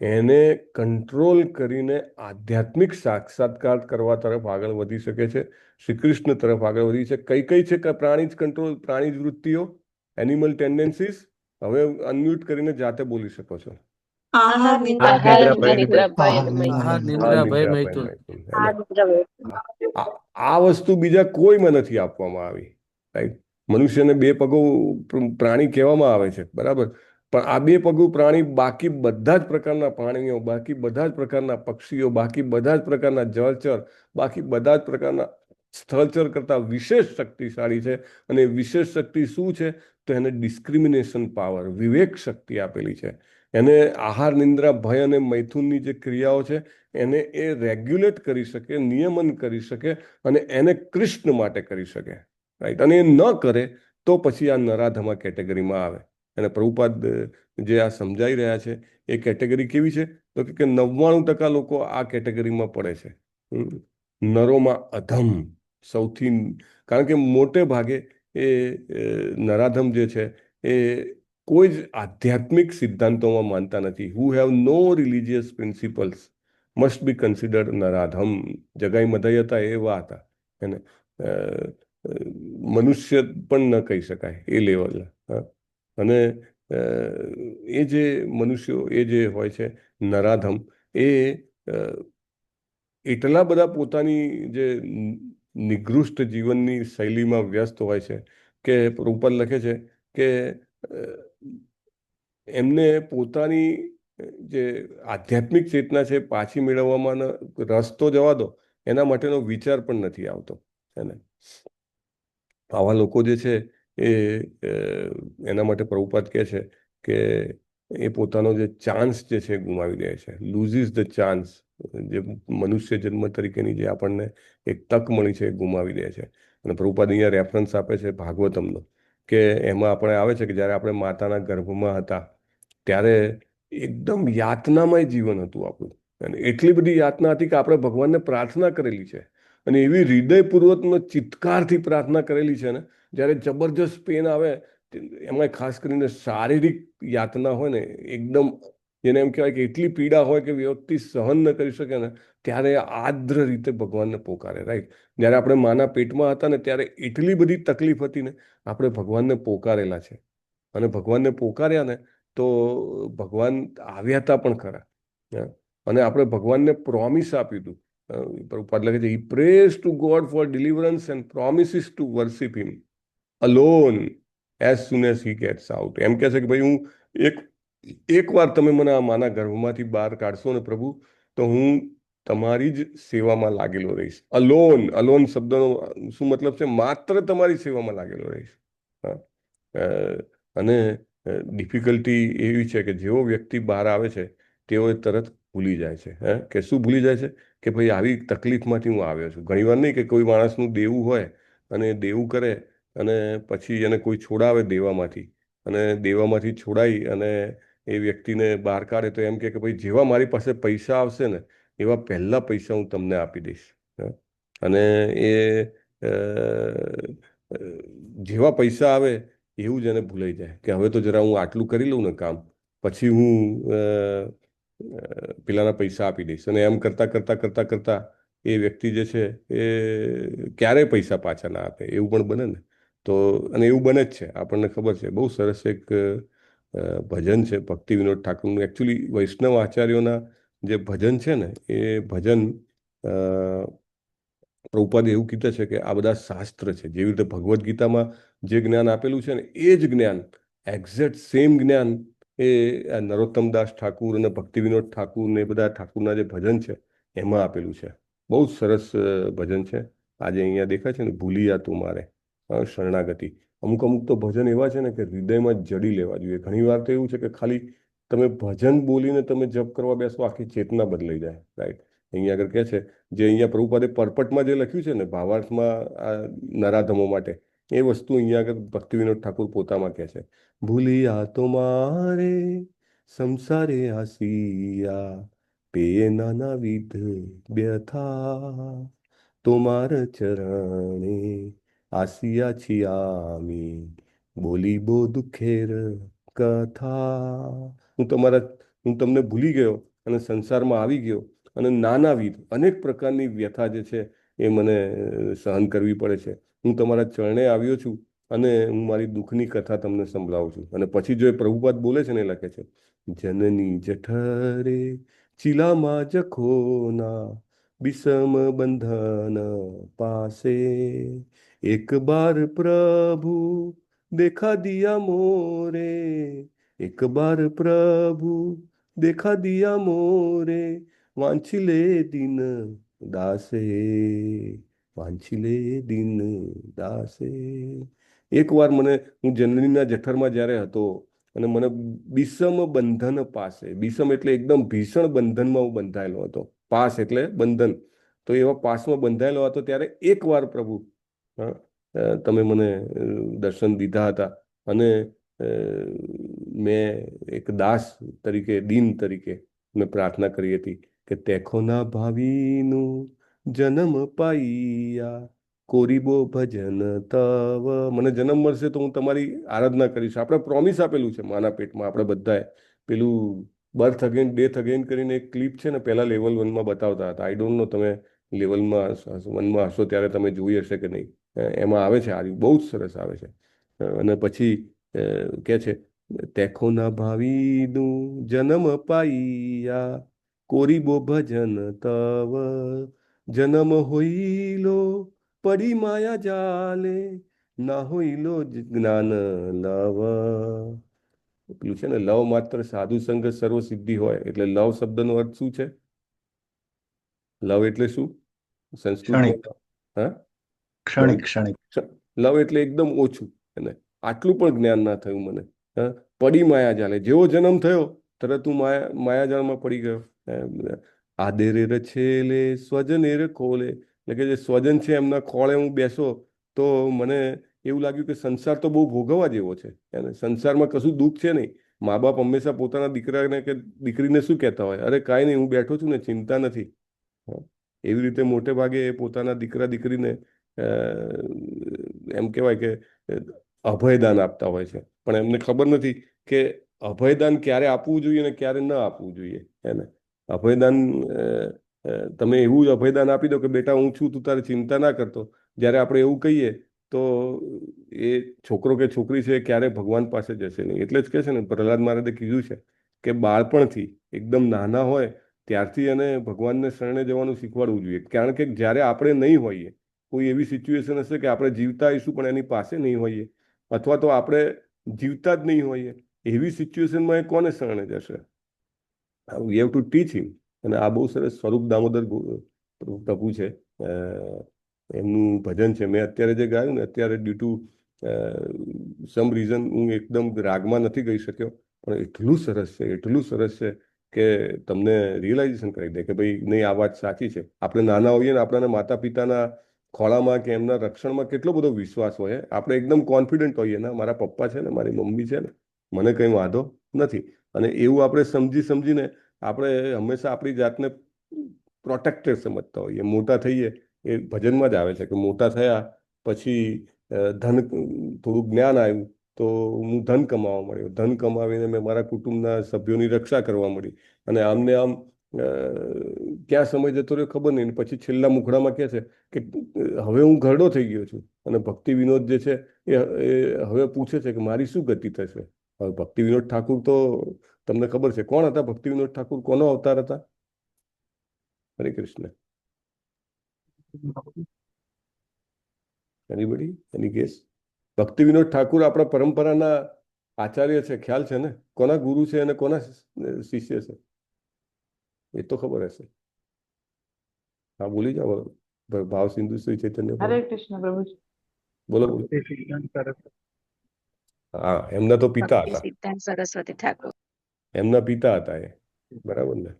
એને કંટ્રોલ કરીને આધ્યાત્મિક સાક્ષાત્કાર કરવા તરફ આગળ વધી શકે છે, શ્રી કૃષ્ણ તરફ આગળ વધી છે. કઈ છે કે પ્રાણી જ કંટ્રોલ, પ્રાણી જ વૃત્તિઓ, એનિમલ ટેન્ડન્સીસ. હવે અનમ્યુટ કરીને જાતે બોલી શકો છો.
આહાર, નિદ્રા, ભય અને મૈથુન.
આ વસ્તુ બીજા કોઈમાં નથી આપવામાં આવી, રાઈટ? મનુષ્યને બે પગો પ્રાણી કહેવામાં આવે છે, બરાબર, પણ આ બે પગું પ્રાણી બાકી બધા જ પ્રકારના પ્રાણીઓ, બાકી બધા જ પ્રકારના પક્ષીઓ, બાકી બધા જ પ્રકારના જળચર, બાકી બધા જ પ્રકારના સ્થળચર કરતા વિશેષ શક્તિશાળી છે. અને વિશેષ શક્તિ શું છે? તો એને ડિસ્ક્રિમિનેશન પાવર, વિવેક શક્તિ આપેલી છે. એને આહાર, નિંદ્રા, ભય અને મૈથુનની જે ક્રિયાઓ છે એને એ રેગ્યુલેટ કરી શકે, નિયમન કરી શકે અને એને કૃષ્ણ માટે કરી શકે, રાઈટ? અને એ ન કરે તો પછી આ નરાધમા કેટેગરીમાં આવે. અને પ્રભુપાદ જે આ સમજાઈ રહ્યા છે એ કેટેગરી કેવી છે? તો કે 99% લોકો આ કેટેગરીમાં પડે છે. નરોમાં અધમ સૌથી, કારણ કે મોટે ભાગે એ નરાધમ જે છે એ કોઈ જ આધ્યાત્મિક સિદ્ધાંતોમાં માનતા નથી. Who have no religious principles must be considered નરાધમ. જગાઈ મધાઈ હતા એવા હતા એને, મનુષ્ય પણ ન કહી શકાય એ લેવલ. અને એ જે મનુષ્યો એ જે હોય છે નરાધમ, એ એટલા બધા પોતાની જે નિકૃષ્ટ જીવનની શૈલીમાં વ્યસ્ત હોય છે કે ઉપર લખે છે કે એમને પોતાની જે આધ્યાત્મિક ચેતના છે પાછી મેળવવામાં રસ્તો જવા દો, એના માટેનો વિચાર પણ નથી આવતો એને. આવા લોકો જે છે એ એના માટે પ્રભુપાદ કહે છે કે એ પોતાનો જે ચાન્સ જે છે ગુમાવી દે છે, લૂઝિસ ધ ચાન્સ. જે મનુષ્ય જન્મ તરીકેની જે આપણને એક તક મળી છે એ ગુમાવી દે છે. અને પ્રભુપાદ અહીંયા રેફરન્સ આપે છે ભાગવતમનો, કે એમાં આપણે આવે છે કે જ્યારે આપણે માતાના ગર્ભમાં હતા ત્યારે એકદમ યાતનામય જીવન હતું આપણું, અને એટલી બધી યાતના હતી કે આપણે ભગવાનને પ્રાર્થના કરેલી છે, અને એવી હૃદયપૂર્વકનો ચિત્કારથી પ્રાર્થના કરેલી છે ને, જ્યારે જબરજસ્ત પેન આવે, એમાં ખાસ કરીને શારીરિક યાતના હોય ને, એકદમ જેને એમ કહેવાય કે એટલી પીડા હોય કે વ્યક્તિ સહન ન કરી શકે ને, ત્યારે આદ્ર રીતે ભગવાનને પોકારે, રાઈટ? જ્યારે આપણે માના પેટમાં હતા ને ત્યારે એટલી બધી તકલીફ હતી ને, આપણે ભગવાનને પોકારેલા છે. અને ભગવાનને પોકાર્યા ને તો ભગવાન આવ્યા હતા પણ ખરા. અને આપણે ભગવાનને પ્રોમિસ આપ્યું હતું. પ્રભુપાદ લખે છે, he prays to God for deliverance and promises to worship him alone as soon as he gets out. એમ કહે છે કે ભાઈ હું એકવાર તમે મને આ માના ગર્ભમાંથી બહાર કાઢશો ને પ્રભુ, તો હું તમારી જ સેવામાં લાગેલો રહીશ. અલોન શબ્દનો શું મતલબ છે? માત્ર તમારી સેવામાં લાગેલો રહીશ. અને ડિફિકલ્ટી એવી છે કે જેવો વ્યક્તિ બહાર આવે છે તેઓ તરત ભૂલી જાય છે. કે શું ભૂલી જાય છે? કે ભાઈ આવી તકલીફમાંથી હું આવ્યો છું. ઘણીવાર નહીં કે કોઈ માણસનું દેવું હોય અને દેવું કરે અને પછી એને કોઈ છોડાવે દેવામાંથી, અને દેવામાંથી છોડાઈ અને એ વ્યક્તિને બહાર કાઢે તો એમ કે ભાઈ જેવા મારી પાસે પૈસા આવશે ને એવા પહેલા પૈસા હું તમને આપી દઈશ. અને એ જેવા પૈસા આવે એવું જ એને ભૂલાઈ જાય કે હવે તો જરા હું આટલું કરી લઉં ને કામ, પછી હું પેલાના પૈસા આપી દઈશ. અને એમ કરતા કરતા કરતા કરતા એ વ્યક્તિ જે છે એ ક્યારેય પૈસા પાછા ના આપે, એવું પણ બને ને. તો અને એવું બને જ છે, આપણને ખબર છે. બહુ સરસ એક ભજન છે ભક્તિ વિનોદ ઠાકુરનું. એકચ્યુઅલી વૈષ્ણવ આચાર્યોના જે ભજન છે ને એ ભજન પ્રભુપાદે એવું કીધું છે કે આ બધા શાસ્ત્ર છે. જેવી રીતે ભગવદ્ ગીતામાં જે જ્ઞાન આપેલું છે ને એ જ જ્ઞાન, એક્ઝેક્ટ સેમ જ્ઞાન એ નરોત્તમદાસ ઠાકુર અને ભક્તિ વિનોદ ઠાકુર ને એ બધા ઠાકુરના જે ભજન છે એમાં આપેલું છે. બહુ જ સરસ ભજન છે. આજે અહીંયા દેખાય છે ને, ભૂલિયા તું મારે શરણાગતિ. અમુક તો ભજન એવા છે ને કે હૃદયમાં જડી લેવા જોઈએ. ઘણી વાર તો એવું છે કે ખાલી તમે ભજન બોલીને તમે જપ કરવા બેસો, આખી ચેતના બદલાઈ જાય. રાઈટ. અહીંયા આગળ કહે છે, જે અહીંયા પ્રભુપાદે પરપટમાં જે લખ્યું છે ને ભાવાર્થમાં નરાધમો માટે, એ વસ્તુ અહીંયા આગળ ભક્તિ વિનોદ ઠાકુર પોતામાં કહે છે. ભૂલિયા તો મારે સંસારે આસિયા, પે નાનાવિધ વ્યથા, તમાર ચરણે આસિયા છીયામી, બોલી બો દુખેર કથા. હું તમને ભૂલી ગયો અને સંસારમાં આવી ગયો અને નાનાવિધ અનેક પ્રકારની વ્યથા જે છે એ મને સહન કરવી પડે છે. હું તમારા ચરણે આવ્યો છું અને હું મારી દુઃખની કથા તમને સંભળાવું છું. અને પછી જો એ પ્રભુપાદ બોલે છે ને એ લખે છે, જનની જઠરે ચિલામાં જખોના, વિષમ બંધન પાસે, એક બાર પ્રભુ દેખા દિયા મોરે, એક બાર પ્રભુ દેખા દિયા મોરે, વાંછીલે દિન દાસે, વાંછીલે દિન દાસે. એકવાર હું જનનીના જઠરમાં જ્યારે હતો અને મને વિષમ બંધન પાસે, વિષમ એટલે એકદમ ભીષણ બંધનમાં હું બંધાયેલો હતો. પાસ એટલે બંધન. તો એવા પાસમાં બંધાયેલો હતો ત્યારે એકવાર પ્રભુ તમે મને દર્શન દીધા હતા અને મેં એક દાસ તરીકે, દીન તરીકે મેં પ્રાર્થના કરી હતી કે તેખોના ભાવીનું જન્મ પાઈયા, કોરીબો ભજન તવ. મને જન્મ મળશે તો હું તમારી આરાધના કરીશ. આપણે પ્રોમિસ આપેલું છે માના પેટમાં. આપણે બધાએ પેલું બર્થ અગેન ડેથ અગેન કરીને એક ક્લિપ છે ને, પહેલા લેવલ 1માં બતાવતા હતા. આઈ ડોન્ટ નો તમે લેવલમાં 1માં હશો ત્યારે તમે જોઈ હશે કે નહીં. એમાં આવે છે, આ બહુ જ સરસ આવે છે. અને પછી કે છે, તેખોના ભાવીનું જન્મ પાઈયા, કોરીબો ભજન તવ, જન્મ હોઈલો પડી માયા જાલે, ના હોઈલો જ્ઞાન લવ. પેલું છે ને, લવ માત્ર સાધુ સંગ સર્વ સિદ્ધિ હોય. એટલે લવ શબ્દનો અર્થ શું છે? લવ એટલે શું સંસ્કૃતમાં?
ક્ષણિક. ક્ષણિક.
લવ એટલે એકદમ ઓછું. એને આટલું પણ જ્ઞાન ના થયું મને. પડી માયા જાલે, જેવો જન્મ થયો તરત હું માયાજાળમાં પડી ગયો. આદેરે રછેલે સ્વજનેર ખોલે, એટલે કે જે સ્વજન છે એમના ખોળે હું બેસો તો મને એવું લાગ્યું કે સંસાર તો બહુ ભોગવવા જેવો છે. સંસારમાં કશું દુઃખ છે નહીં. મા બાપ હંમેશા પોતાના દીકરાને કે દીકરીને શું કહેતા હોય? અરે કાંઈ નહીં, હું બેઠો છું ને, ચિંતા નથી. એવી રીતે મોટે ભાગે પોતાના દીકરા દીકરીને એમ કહેવાય કે અભયદાન આપતા હોય છે. પણ એમને ખબર નથી કે અભયદાન ક્યારે આપવું જોઈએ અને ક્યારે ન આપવું જોઈએ. એને અભયદાન તમે એવું જ અભયદાન આપી દો કે બેટા હું છું, તું તારી ચિંતા ના કરતો. જ્યારે આપણે એવું કહીએ તો એ છોકરો કે છોકરી છે એ ક્યારે ભગવાન પાસે જશે નહીં. એટલે જ કહે છે ને, પ્રહલાદ મહારાજે કીધું છે કે બાળપણથી એકદમ નાના હોય ત્યારથી એને ભગવાનને શરણે જવાનું શીખવાડવું જોઈએ. કારણ કે જ્યારે આપણે નહીં હોઈએ, કોઈ એવી સિચ્યુએશન હશે કે આપણે જીવતા આવીશું પણ એની પાસે નહીં હોઈએ, અથવા તો આપણે જીવતા જ નહીં હોઈએ, એવી સિચ્યુએશનમાં એ કોને શરણે જશે? વી હેવ ટુ ટીચ હિમ. અને આ બહુ સરસ સ્વરૂપ દામોદર પ્રભુ છે, એમનું ભજન છે. મેં અત્યારે જે ગાયું ને, અત્યારે ડ્યુ ટુ સમ રીઝન હું એકદમ રાગમાં નથી ગઈ શક્યો, પણ એટલું સરસ છે, એટલું સરસ છે કે તમને રિયલાઇઝેશન કરી દે કે ભાઈ નહીં, આ વાત સાચી છે. આપણે નાના હોઈએ ને આપણાના માતા પિતાના ખોળામાં કે એમના રક્ષણમાં કેટલો બધો વિશ્વાસ હોય, આપણે એકદમ કોન્ફિડન્ટ હોઈએ ને, મારા પપ્પા છે ને, મારી મમ્મી છે ને, મને કંઈ વાંધો નથી. અને એવું આપણે સમજીને આપણે હંમેશા આપણી જાતને પ્રોટેક્ટેડ સમજતા હોઈએ. મોટા થઈએ, એ ભજનમાં જ આવે છે કે મોટા થયા પછી ધન, થોડું જ્ઞાન આવ્યું તો હું ધન કમાવા મળ્યો, ધન કમાવીને મેં મારા કુટુંબના સભ્યોની રક્ષા કરવા મળી, અને આમને આમ ક્યાં સમય જતો રહ્યો ખબર નહીં. પછી છેલ્લા મુખડામાં કહે છે કે હવે હું ઘરડો થઈ ગયો છું, અને ભક્તિ વિનોદ જે છે એ હવે પૂછે છે કે મારી શું ગતિ થશે. હવે ભક્તિ વિનોદ ઠાકુર તો તમને ખબર છે કોણ હતા? ભક્તિ વિનોદ ઠાકુર કોનો અવતાર હતા? હરે કૃષ્ણ. એનીબડી? એની ગેસ? ભક્તિ વિનોદ ઠાકુર આપણા પરંપરાના આચાર્ય છે, ખ્યાલ છે ને? કોના ગુરુ છે અને કોના શિષ્ય છે એ તો ખબર હશે. હા, બોલી જાઓ. ભાવ સિંધુ શ્રી ચૈતન્ય.
હરે કૃષ્ણ પ્રભુજી.
બોલો બોલો. હા, એમના તો પિતા હતા.
સિદ્ધાંત સરસ્વતી ઠાકોર.
એમના પિતા હતા એ, બરાબર ને?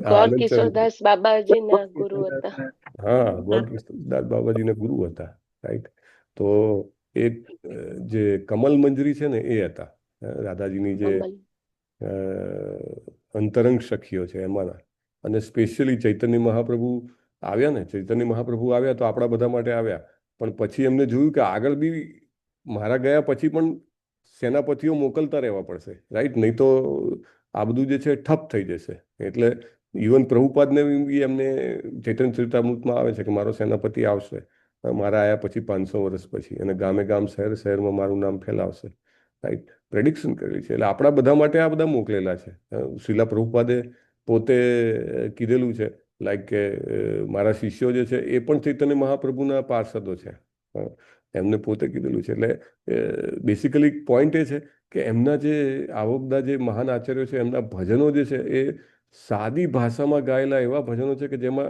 ગોડ કિશોરદાસ બાબાજીના ગુરુ હતા.
હા, ગોડ કિશોરદાસ બાબાજીના ગુરુ હતા, રાઈટ. તો એ જે કમલ મંજરી છે ને એ હતા રાધાજીની જે અંતરંગ સખીઓ છે એમાંના. અને સ્પેશિયલી ચૈતન્ય મહાપ્રભુ આવ્યા ને, ચૈતન્ય મહાપ્રભુ આવ્યા તો આપણા બધા માટે આવ્યા, પણ પછી એમને જોયું કે આગળ બી મારા ગયા પછી પણ સેનાપતિઓ મોકલતા રહેવા પડશે, રાઈટ? નહીં તો આ બધું જે છે ઠપ થઈ જશે. એટલે ઇવન પ્રભુપાદને બી એમને ચૈતન્ય ચરિતામૃતમાં આવે છે કે મારો સેનાપતિ આવશે મારા આવ્યા પછી 500 વર્ષ પછી, અને ગામે ગામ શહેર શહેરમાં મારું નામ ફેલાવશે, રાઈટ? પ્રેડિક્શન કરેલી છે. એટલે આપણા બધા માટે આ બધા મોકલેલા છે. શ્રીલા પ્રભુપાદે પોતે કીધેલું છે, લાઈક કે મારા શિષ્યો જે છે એ પણ ચૈતન્ય મહાપ્રભુના પાર્ષદો છે, એમને પોતે કીધેલું છે. એટલે બેસિકલી પોઈન્ટ એ છે કે એમના જે આવા બધા જે મહાન આચાર્યો છે, એમના ભજનો જે છે એ સાદી ભાષામાં ગાયેલા એવા ભજનો છે કે જેમાં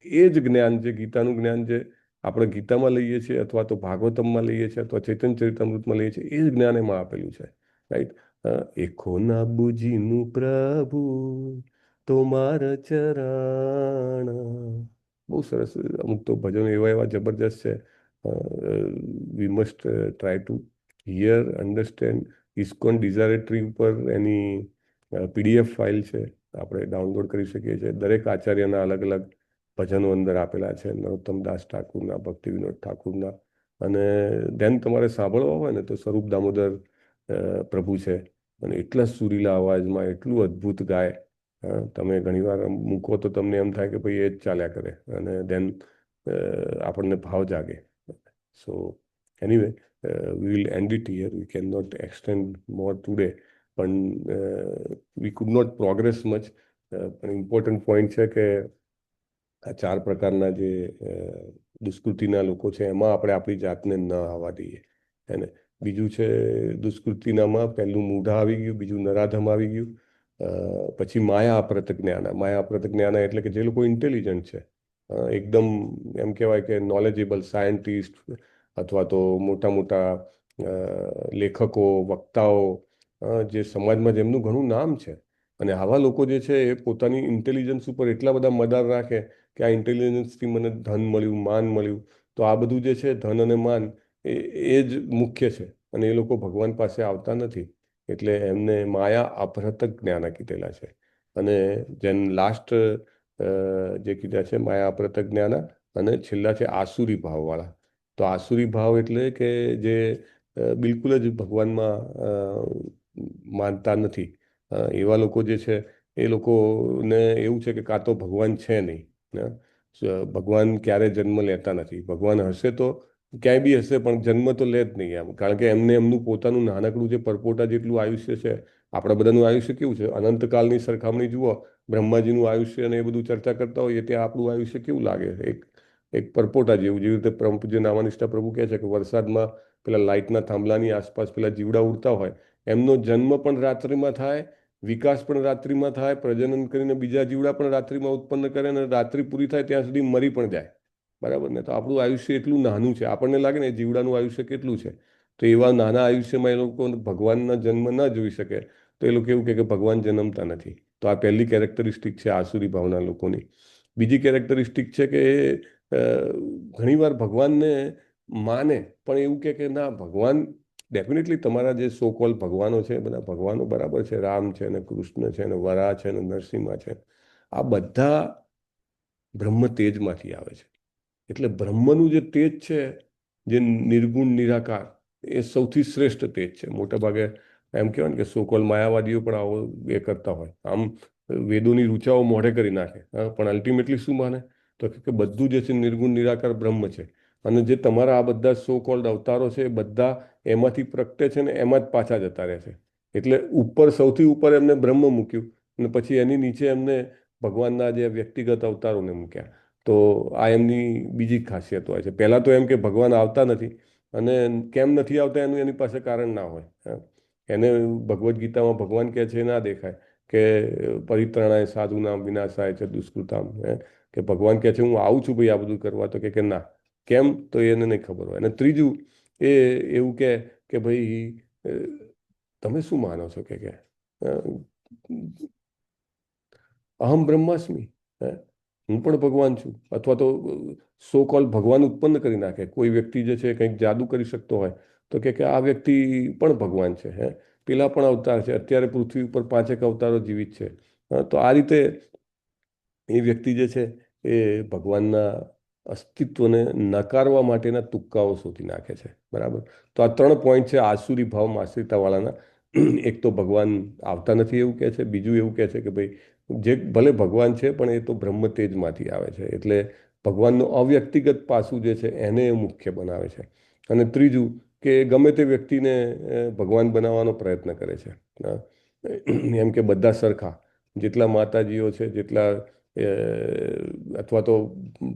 એ જ જ્ઞાન, જે ગીતાનું જ્ઞાન જે આપણે ગીતામાં લઈએ છીએ, અથવા તો ભાગવતમમાં લઈએ છીએ, અથવા ચૈતન્ય ચરિતામૃતમાં લઈએ છીએ, એ જ જ્ઞાન એમાં આપેલું છે, રાઈટ? એખો ના બુજીનું પ્રભુ તો મારા ચરણ. બહુ સરસ. અમુક તો ભજનો એવા એવા જબરજસ્ત છે. We must try to hear, understand. ISKCON directory ઉપર એની PDF ફાઇલ છે, આપણે ડાઉનલોડ કરી શકીએ છીએ. દરેક આચાર્યના અલગ અલગ ભજનો અંદર આપેલા છે, નરોત્તમ દાસ ઠાકુરના, ભક્તિ વિનોદ ઠાકુરના. અને ધ્યાન તમારે સાંભળવા હોય ને તો સ્વરૂપ દામોદર પ્રભુ છે, અને એટલા સુરીલા અવાજમાં એટલું અદ્ભુત ગાય. તમે ઘણીવાર મૂકો તો તમને એમ થાય કે ભાઈ એ જ ચાલ્યા કરે, અને ધેન આપણને ભાવ જાગે. સો anyway, we will end it here. We cannot extend more today, પણ we could not progress much. પણ ઇમ્પોર્ટન્ટ પોઈન્ટ છે કે આ 4 પ્રકારના જે દુષ્કૃતિના લોકો છે એમાં આપણે આપણી જાતને ન આવવા દઈએ. એને બીજું છે દુષ્કૃતિનામાં પહેલું મૂઢા આવી ગયું, બીજું નરાધમ આવી ગયું, પછી માયા અપ્રત જ્ઞાના. માયા અપ્રત જ્ઞાના એટલે કે જે લોકો ઇન્ટેલિજન્ટ છે, એકદમ એમ કહેવાય કે નોલેજેબલ સાયન્ટિસ્ટ, અથવા તો મોટા મોટા લેખકો, વક્તાઓ, જે સમાજમાં જેમનું ઘણું નામ છે, અને આવા લોકો જે છે એ પોતાની ઇન્ટેલિજન્સ ઉપર એટલા બધા મદાર રાખે કે આ ઇન્ટેલિજન્સથી મને ધન મળ્યું, માન મળ્યું. તો આ બધું જે છે ધન અને માન એ જ મુખ્ય છે, અને એ લોકો ભગવાન પાસે આવતા નથી. એટલે એમને માયા અપ્રત જ્ઞાન કીધેલા છે. અને જેમ લાસ્ટ જે કીધા છે માયા અપ્રત જ્ઞાન, અને છેલ્લા છે આસુરી ભાવવાળા. તો આસુરી ભાવ એટલે કે જે બિલકુલ જ ભગવાનમાં માનતા નથી. એવા લોકો જે છે એ લોકોને એવું છે કે કાં તો ભગવાન છે નહીં, ભગવાન ક્યારે જન્મ લેતા નથી, ભગવાન હશે તો ક્યાંય બી હશે પણ જન્મ તો લે જ નહીં આમ, કારણ કે એમને એમનું પોતાનું નાનકડું જે પરપોટા જેટલું આયુષ્ય છે. આપણા બધાનું આયુષ્ય કેવું છે? અનંતકાળની સરખામણી જુઓ, બ્રહ્માજીનું આયુષ્ય અને એ બધું ચર્ચા કરતા હોઈએ ત્યાં આપણું આયુષ્ય કેવું લાગે? એક પરપોટા જેવું. જેવી રીતે પરમ પૂજ્ય નામાનિષ્ઠા પ્રભુ કહે છે કે વરસાદમાં પેલા લાઇટના થાંભલાની આસપાસ પેલા જીવડા ઉડતા હોય, એમનો જન્મ પણ રાત્રિમાં થાય, વિકાસ પણ રાત્રિમાં થાય, પ્રજનન કરીને બીજા જીવડા પણ રાત્રિમાં ઉત્પન્ન કરે, અને રાત્રિ પૂરી થાય ત્યાં સુધી મરી પણ જાય. બરાબર ને? તો આપણું આયુષ્ય એટલું નાનું છે. આપણને લાગે ને જીવડાનું આયુષ્ય કેટલું છે, તો એવા નાના આયુષ્યમાં એ લોકો ભગવાનના જન્મ ન જોઈ શકે તો એ લોકો એવું કહે કે ભગવાન જન્મતા નથી. તો આ પહેલી કેરેક્ટરિસ્ટિક છે આસુરી ભાવના લોકોની. બીજી કેરેક્ટરિસ્ટિક છે કે ઘણીવાર ભગવાનને માને પણ એવું કે ના, ભગવાન ડેફિનેટલી તમારા જે સો કોલ ભગવાનો છે, બધા ભગવાનો બરાબર છે, રામ છે ને કૃષ્ણ છે ને વરા છે ને નરસિંહા છે, આ બધા બ્રહ્મ તેજમાંથી આવે છે. એટલે બ્રહ્મનું જે તેજ છે, જે નિર્ગુણ નિરાકાર, એ સૌથી શ્રેષ્ઠ તેજ છે. મોટા ભાગે એમ કહેવાય ને કે સોકોલ માયાવાદીઓ પણ આવો એ કરતા હોય. આમ વેદોની રૂચાઓ મોઢે કરી નાખે, પણ અલ્ટિમેટલી શું માને? તો કે બધું જે છે નિર્ગુણ નિરાકાર બ્રહ્મ છે, અને જે તમારા આ બધા સો કોલ્ડ અવતારો છે એ બધા એમાંથી પ્રગટે છે ને એમાં જ પાછા જતા રહે છે. એટલે ઉપર, સૌથી ઉપર એમને બ્રહ્મ મૂક્યું, અને પછી એની નીચે એમને ભગવાનના જે વ્યક્તિગત અવતારોને મૂક્યા. તો આ એમની બીજી ખાસિયત હોય છે. પહેલાં તો એમ કે ભગવાન આવતા નથી, અને કેમ નથી આવતા એનું એની પાસે કારણ ના હોય. એને ભગવદ્ ગીતામાં ભગવાન કહે છે ના દેખાય કે પરિત્રાણાય સાધુનામ વિનાશાય છે દુષ્કૃતામ, કે ભગવાન કહે છે હું આવું છું ભાઈ આ બધું કરવા, તો કે ના, કેમ? તો એને નહીં ખબર હોય. અને ત્રીજું એ એવું કે ભાઈ તમે શું માનો છો? કે અહમ બ્રહ્માસ્મિ, હું પણ ભગવાન છું. અથવા તો સો કોલ ભગવાન ઉત્પન્ન કરી નાખે. કોઈ વ્યક્તિ જે છે કંઈક જાદુ કરી શકતો હોય તો કે આ વ્યક્તિ પણ ભગવાન છે, પેલા પણ અવતાર છે, અત્યારે પૃથ્વી ઉપર 5 અવતારો જીવિત છે. તો આ રીતે એ વ્યક્તિ જે છે એ ભગવાનના અસ્તિત્વને નકારવા માટેના તુક્કાઓ શોધી નાખે છે. બરાબર? તો આ 3 પોઈન્ટ છે આસુરી ભાવ આશ્રિતાવાળાના. એક તો ભગવાન આવતા નથી એવું કહે છે. બીજું એવું કહે છે કે ભાઈ જે ભલે ભગવાન છે પણ એ તો બ્રહ્મ તેજમાંથી આવે છે, એટલે ભગવાનનું અવ્યક્તિગત પાસું જે છે એને એ મુખ્ય બનાવે છે. અને ત્રીજું કે ગમે તે વ્યક્તિને ભગવાન બનાવવાનો પ્રયત્ન કરે છે. એમ કે બધા સરખા, જેટલા માતાજીઓ છે, જેટલા અથવા તો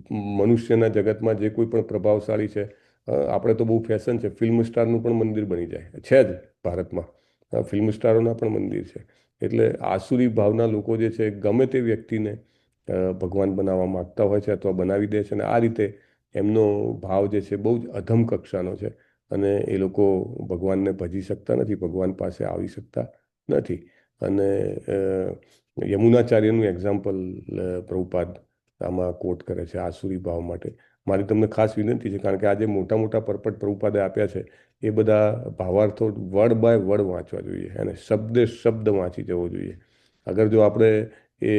મનુષ્યના જગતમાં જે કોઈ પણ પ્રભાવશાળી છે, આપણે તો બહુ ફેશન છે, ફિલ્મ સ્ટારનું પણ મંદિર બની જાય છે જ ભારતમાં. ફિલ્મ સ્ટારોના પણ મંદિર છે. એટલે આસુરી ભાવના લોકો જે છે ગમે તે વ્યક્તિને ભગવાન બનાવવા માગતા હોય છે અથવા બનાવી દે છે. અને આ રીતે એમનો ભાવ જે છે બહુ જ અધમ કક્ષાનો છે, અને એ લોકો ભગવાનને ભજી શકતા નથી, ભગવાન પાસે આવી શકતા નથી. અને યમુનાચાર્યનું એક્ઝામ્પલ પ્રભુપાદ આમાં કોટ કરે છે આસુરી ભાવ માટે. મારી તમને ખાસ વિનંતી છે, કારણ કે આજે મોટા મોટા પરપટ પ્રભુપાદે આપ્યા છે એ બધા ભાવાર્થો વર્ડ બાય વર્ડ વાંચવા જોઈએ, અને શબ્દે શબ્દ વાંચી જવો જોઈએ. અગર જો આપણે એ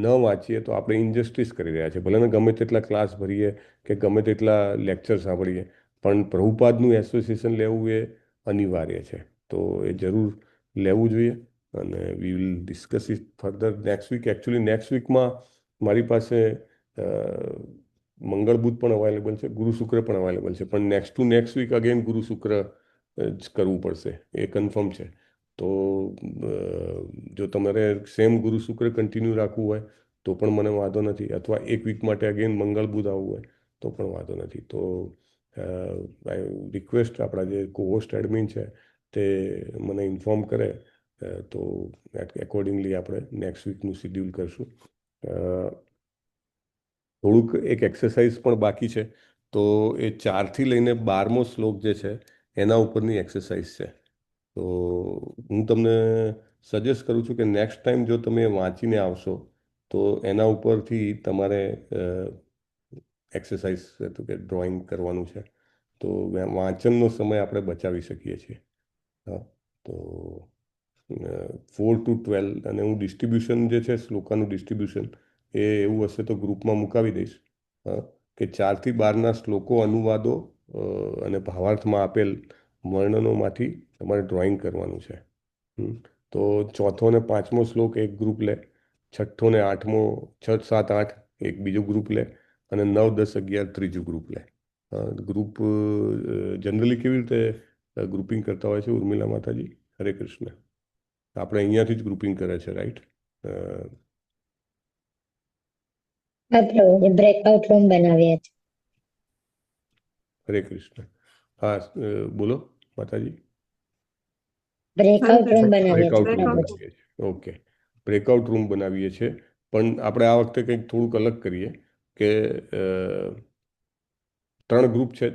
ન વાંચીએ તો આપણે ઇન્જસ્ટિસ કરી રહ્યા છીએ. ભલે ગમે તેટલા ક્લાસ ભરીએ કે ગમે તેટલા લેક્ચર સાંભળીએ, પણ પ્રભુપાદનું એસોસિએશન લેવું એ અનિવાર્ય છે. તો એ જરૂર લેવું જોઈએ. અને we will discuss it further next week. Actually next વીકમાં મારી પાસે મંગળ બુધ પણ અવેલેબલ છે, ગુરુ શુક્ર પણ અવેલેબલ છે, પણ next to next week again ગુરુ શુક્ર જ કરવું પડશે, એ કન્ફર્મ છે. તો જો તમારે સેમ ગુરુ શુક્ર કન્ટિન્યુ રાખવું હોય તો પણ મને વાંધો નથી, અથવા એક વીક માટે અગેન મંગળ બુધ આવવું હોય તો પણ વાંધો નથી. તો આઈ રિક્વેસ્ટ આપણા જે કોહોસ્ટ એડમિન છે તે મને ઇન્ફોર્મ કરે તો એકોર્ડિંગલી આપણે નેક્સ્ટ વીકનું શિડ્યુલ કરશું. થોડુંક એક એક્સરસાઇઝ પણ બાકી છે, તો એ 4થી લઈને 12મો શ્લોક જે છે એના ઉપરની એક્સરસાઇઝ છે. તો હું તમને સજેસ્ટ કરું છું કે નેક્સ્ટ ટાઈમ જો તમે વાંચીને આવશો તો એના ઉપરથી તમારે એક્સરસાઇઝ તો કે ડ્રોઈંગ કરવાનું છે. તો વાંચનનો સમય આપણે બચાવી શકીએ છીએ. હા, તો 4 to 12, અને હું ડિસ્ટ્રીબ્યુશન જે છે શ્લોકાનું ડિસ્ટ્રીબ્યુશન એ એવું હશે તો ગ્રુપમાં મુકાવી દઈશ, કે 4થી 12ના શ્લોકો અનુવાદો અને ભાવાર્થમાં આપેલ વર્ણનોમાંથી તમારે ડ્રોઈંગ કરવાનું છે. તો 4થો અને 5મો શ્લોક એક ગ્રુપ લે, 6થો ને 8મો 6, 7, 8 એક બીજું ગ્રુપ લે, અને 9, 10, 11 ત્રીજું ગ્રુપ લે. ગ્રુપ જનરલી કેવી રીતે ગ્રુપિંગ કરતા હોય છે ઉર્મિલા માતાજી? હરે કૃષ્ણ. આપણે અહીંયાથી જ ગ્રુપિંગ કરે છે, રાઈટ?
હા પ્રભુજી, બ્રેકઆઉટ રૂમ બનાવ્યા છે.
હરે કૃષ્ણ. હા, બોલો માતાજી.
બ્રેકઆઉટ રૂમ બનાવ્યા છે
બ્રેકઆઉટ રૂમ
પ્રભુજી.
બનાવીએ છીએ. ઓકે, બ્રેકઆઉટ રૂમ બનાવીએ છીએ. પણ આપણે આ વખતે કંઈક થોડુંક અલગ કરીએ કે 3 ગ્રુપ છે,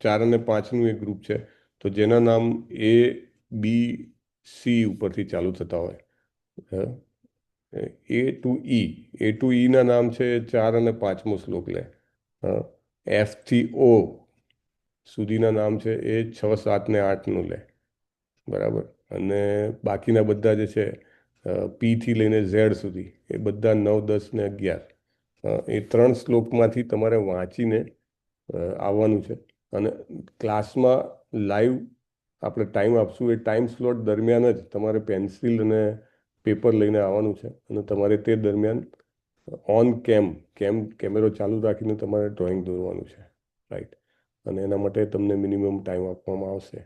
4 અને 5નું એક ગ્રુપ છે. તો જેના નામ ABC ઉપરથી ચાલુ થતા હોય, A to E ના નામ છે 4 અને 5મો શ્લોક લે. F થી O સુધીના નામ છે એ 6, 7 ને 8નું લે, બરાબર. અને બાકીના બધા જે છે P થી લઈને Z સુધી એ બધા 9, 10 ને 11. એ 3 શ્લોકમાંથી તમારે વાંચીને આવવાનું છે. અને ક્લાસમાં લાઈવ આપણે ટાઈમ આપશું. એ ટાઈમ સ્લોટ દરમિયાન જ તમારે પેન્સિલ અને પેપર લઈને આવવાનું છે. અને તમારે તે દરમિયાન ઓન કેમેરો ચાલુ રાખીને તમારે ડ્રોઈંગ દોરવાનું છે, રાઈટ? અને એના માટે તમને મિનિમમ ટાઈમ આપવામાં આવશે.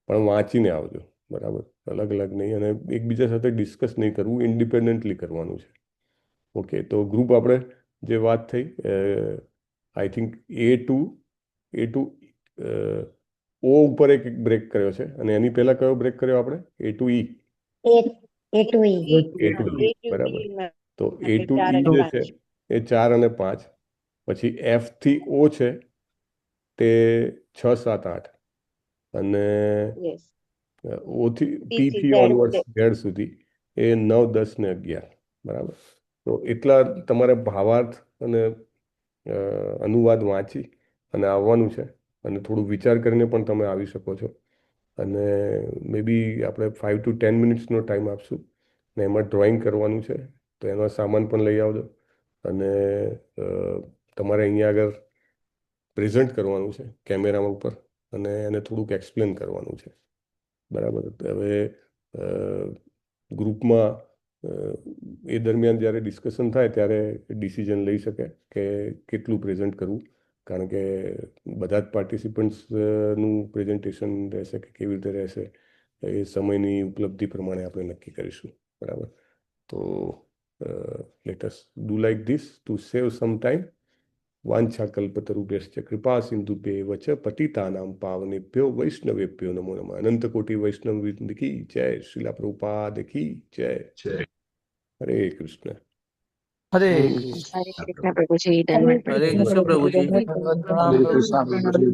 પણ વાંચીને આવજો, બરાબર? અલગ અલગ નહીં, અને એકબીજા સાથે ડિસ્કસ નહીં કરવું, ઇન્ડિપેન્ડન્ટલી કરવાનું છે. ઓકે, તો ગ્રુપ આપણે જે વાત થઈ, I think A to O ઉપર એક બ્રેક કર્યો છે. અને એની પહેલા કયો બ્રેક કર્યો આપણે? A to E.
A to E.
A to E, બરાબર. તો A to E જે છે એ 4 અને 5. પછી F થી O છે તે 6, 7, 8. અને P થી ઓનવર્ડ્સ Z સુધી એ 9, 10 ને 11, બરાબર. તો એટલા તમારે ભાવાર્થ અને અનુવાદ વાંચી અને આવવાનું છે. અને થોડું વિચાર કરીને પણ તમે આવી શકો છો. અને મે બી આપણે 5 to 10 મિનિટ્સનો ટાઈમ આપશું. ને એમાં ડ્રોઈંગ કરવાનું છે, તો એનો સામાન પણ લઈ આવજો. અને તમારે અહીંયા આગળ પ્રેઝન્ટ કરવાનું છે કેમેરા ઉપર, અને એને થોડુંક એક્સપ્લેન કરવાનું છે, બરાબર. હવે ગ્રુપમાં એ દરમિયાન જ્યારે ડિસ્કશન થાય ત્યારે ડિસિઝન લઈ શકે કે કેટલું પ્રેઝન્ટ કરવું. કારણ કે બધા જ પાર્ટિસિપન્ટ્સનું પ્રેઝન્ટેશન રહેશે કે કેવી રીતે રહેશે એ સમયની ઉપલબ્ધિ પ્રમાણે આપણે નક્કી કરીશું, બરાબર. તો let us do like this to save some time. વાંછાકલ્પતરુભ્યશ્ચ કૃપા સિંધુભ્યેવ ચ પતિતાનાં પાવનેભ્યો વૈષ્ણવેભ્યો નમો નમઃ. અનંત કોટી વૈષ્ણવ વૃંદ કી જય. શ્રીલા પ્રભુપાદ કી જય. હરે કૃષ્ણ.
હરે
હરે કૃષ્ણ પ્રભુજી.
હરે કૃષ્ણ પ્રભુજી.
હરે કૃષ્ણ પ્રભુજી.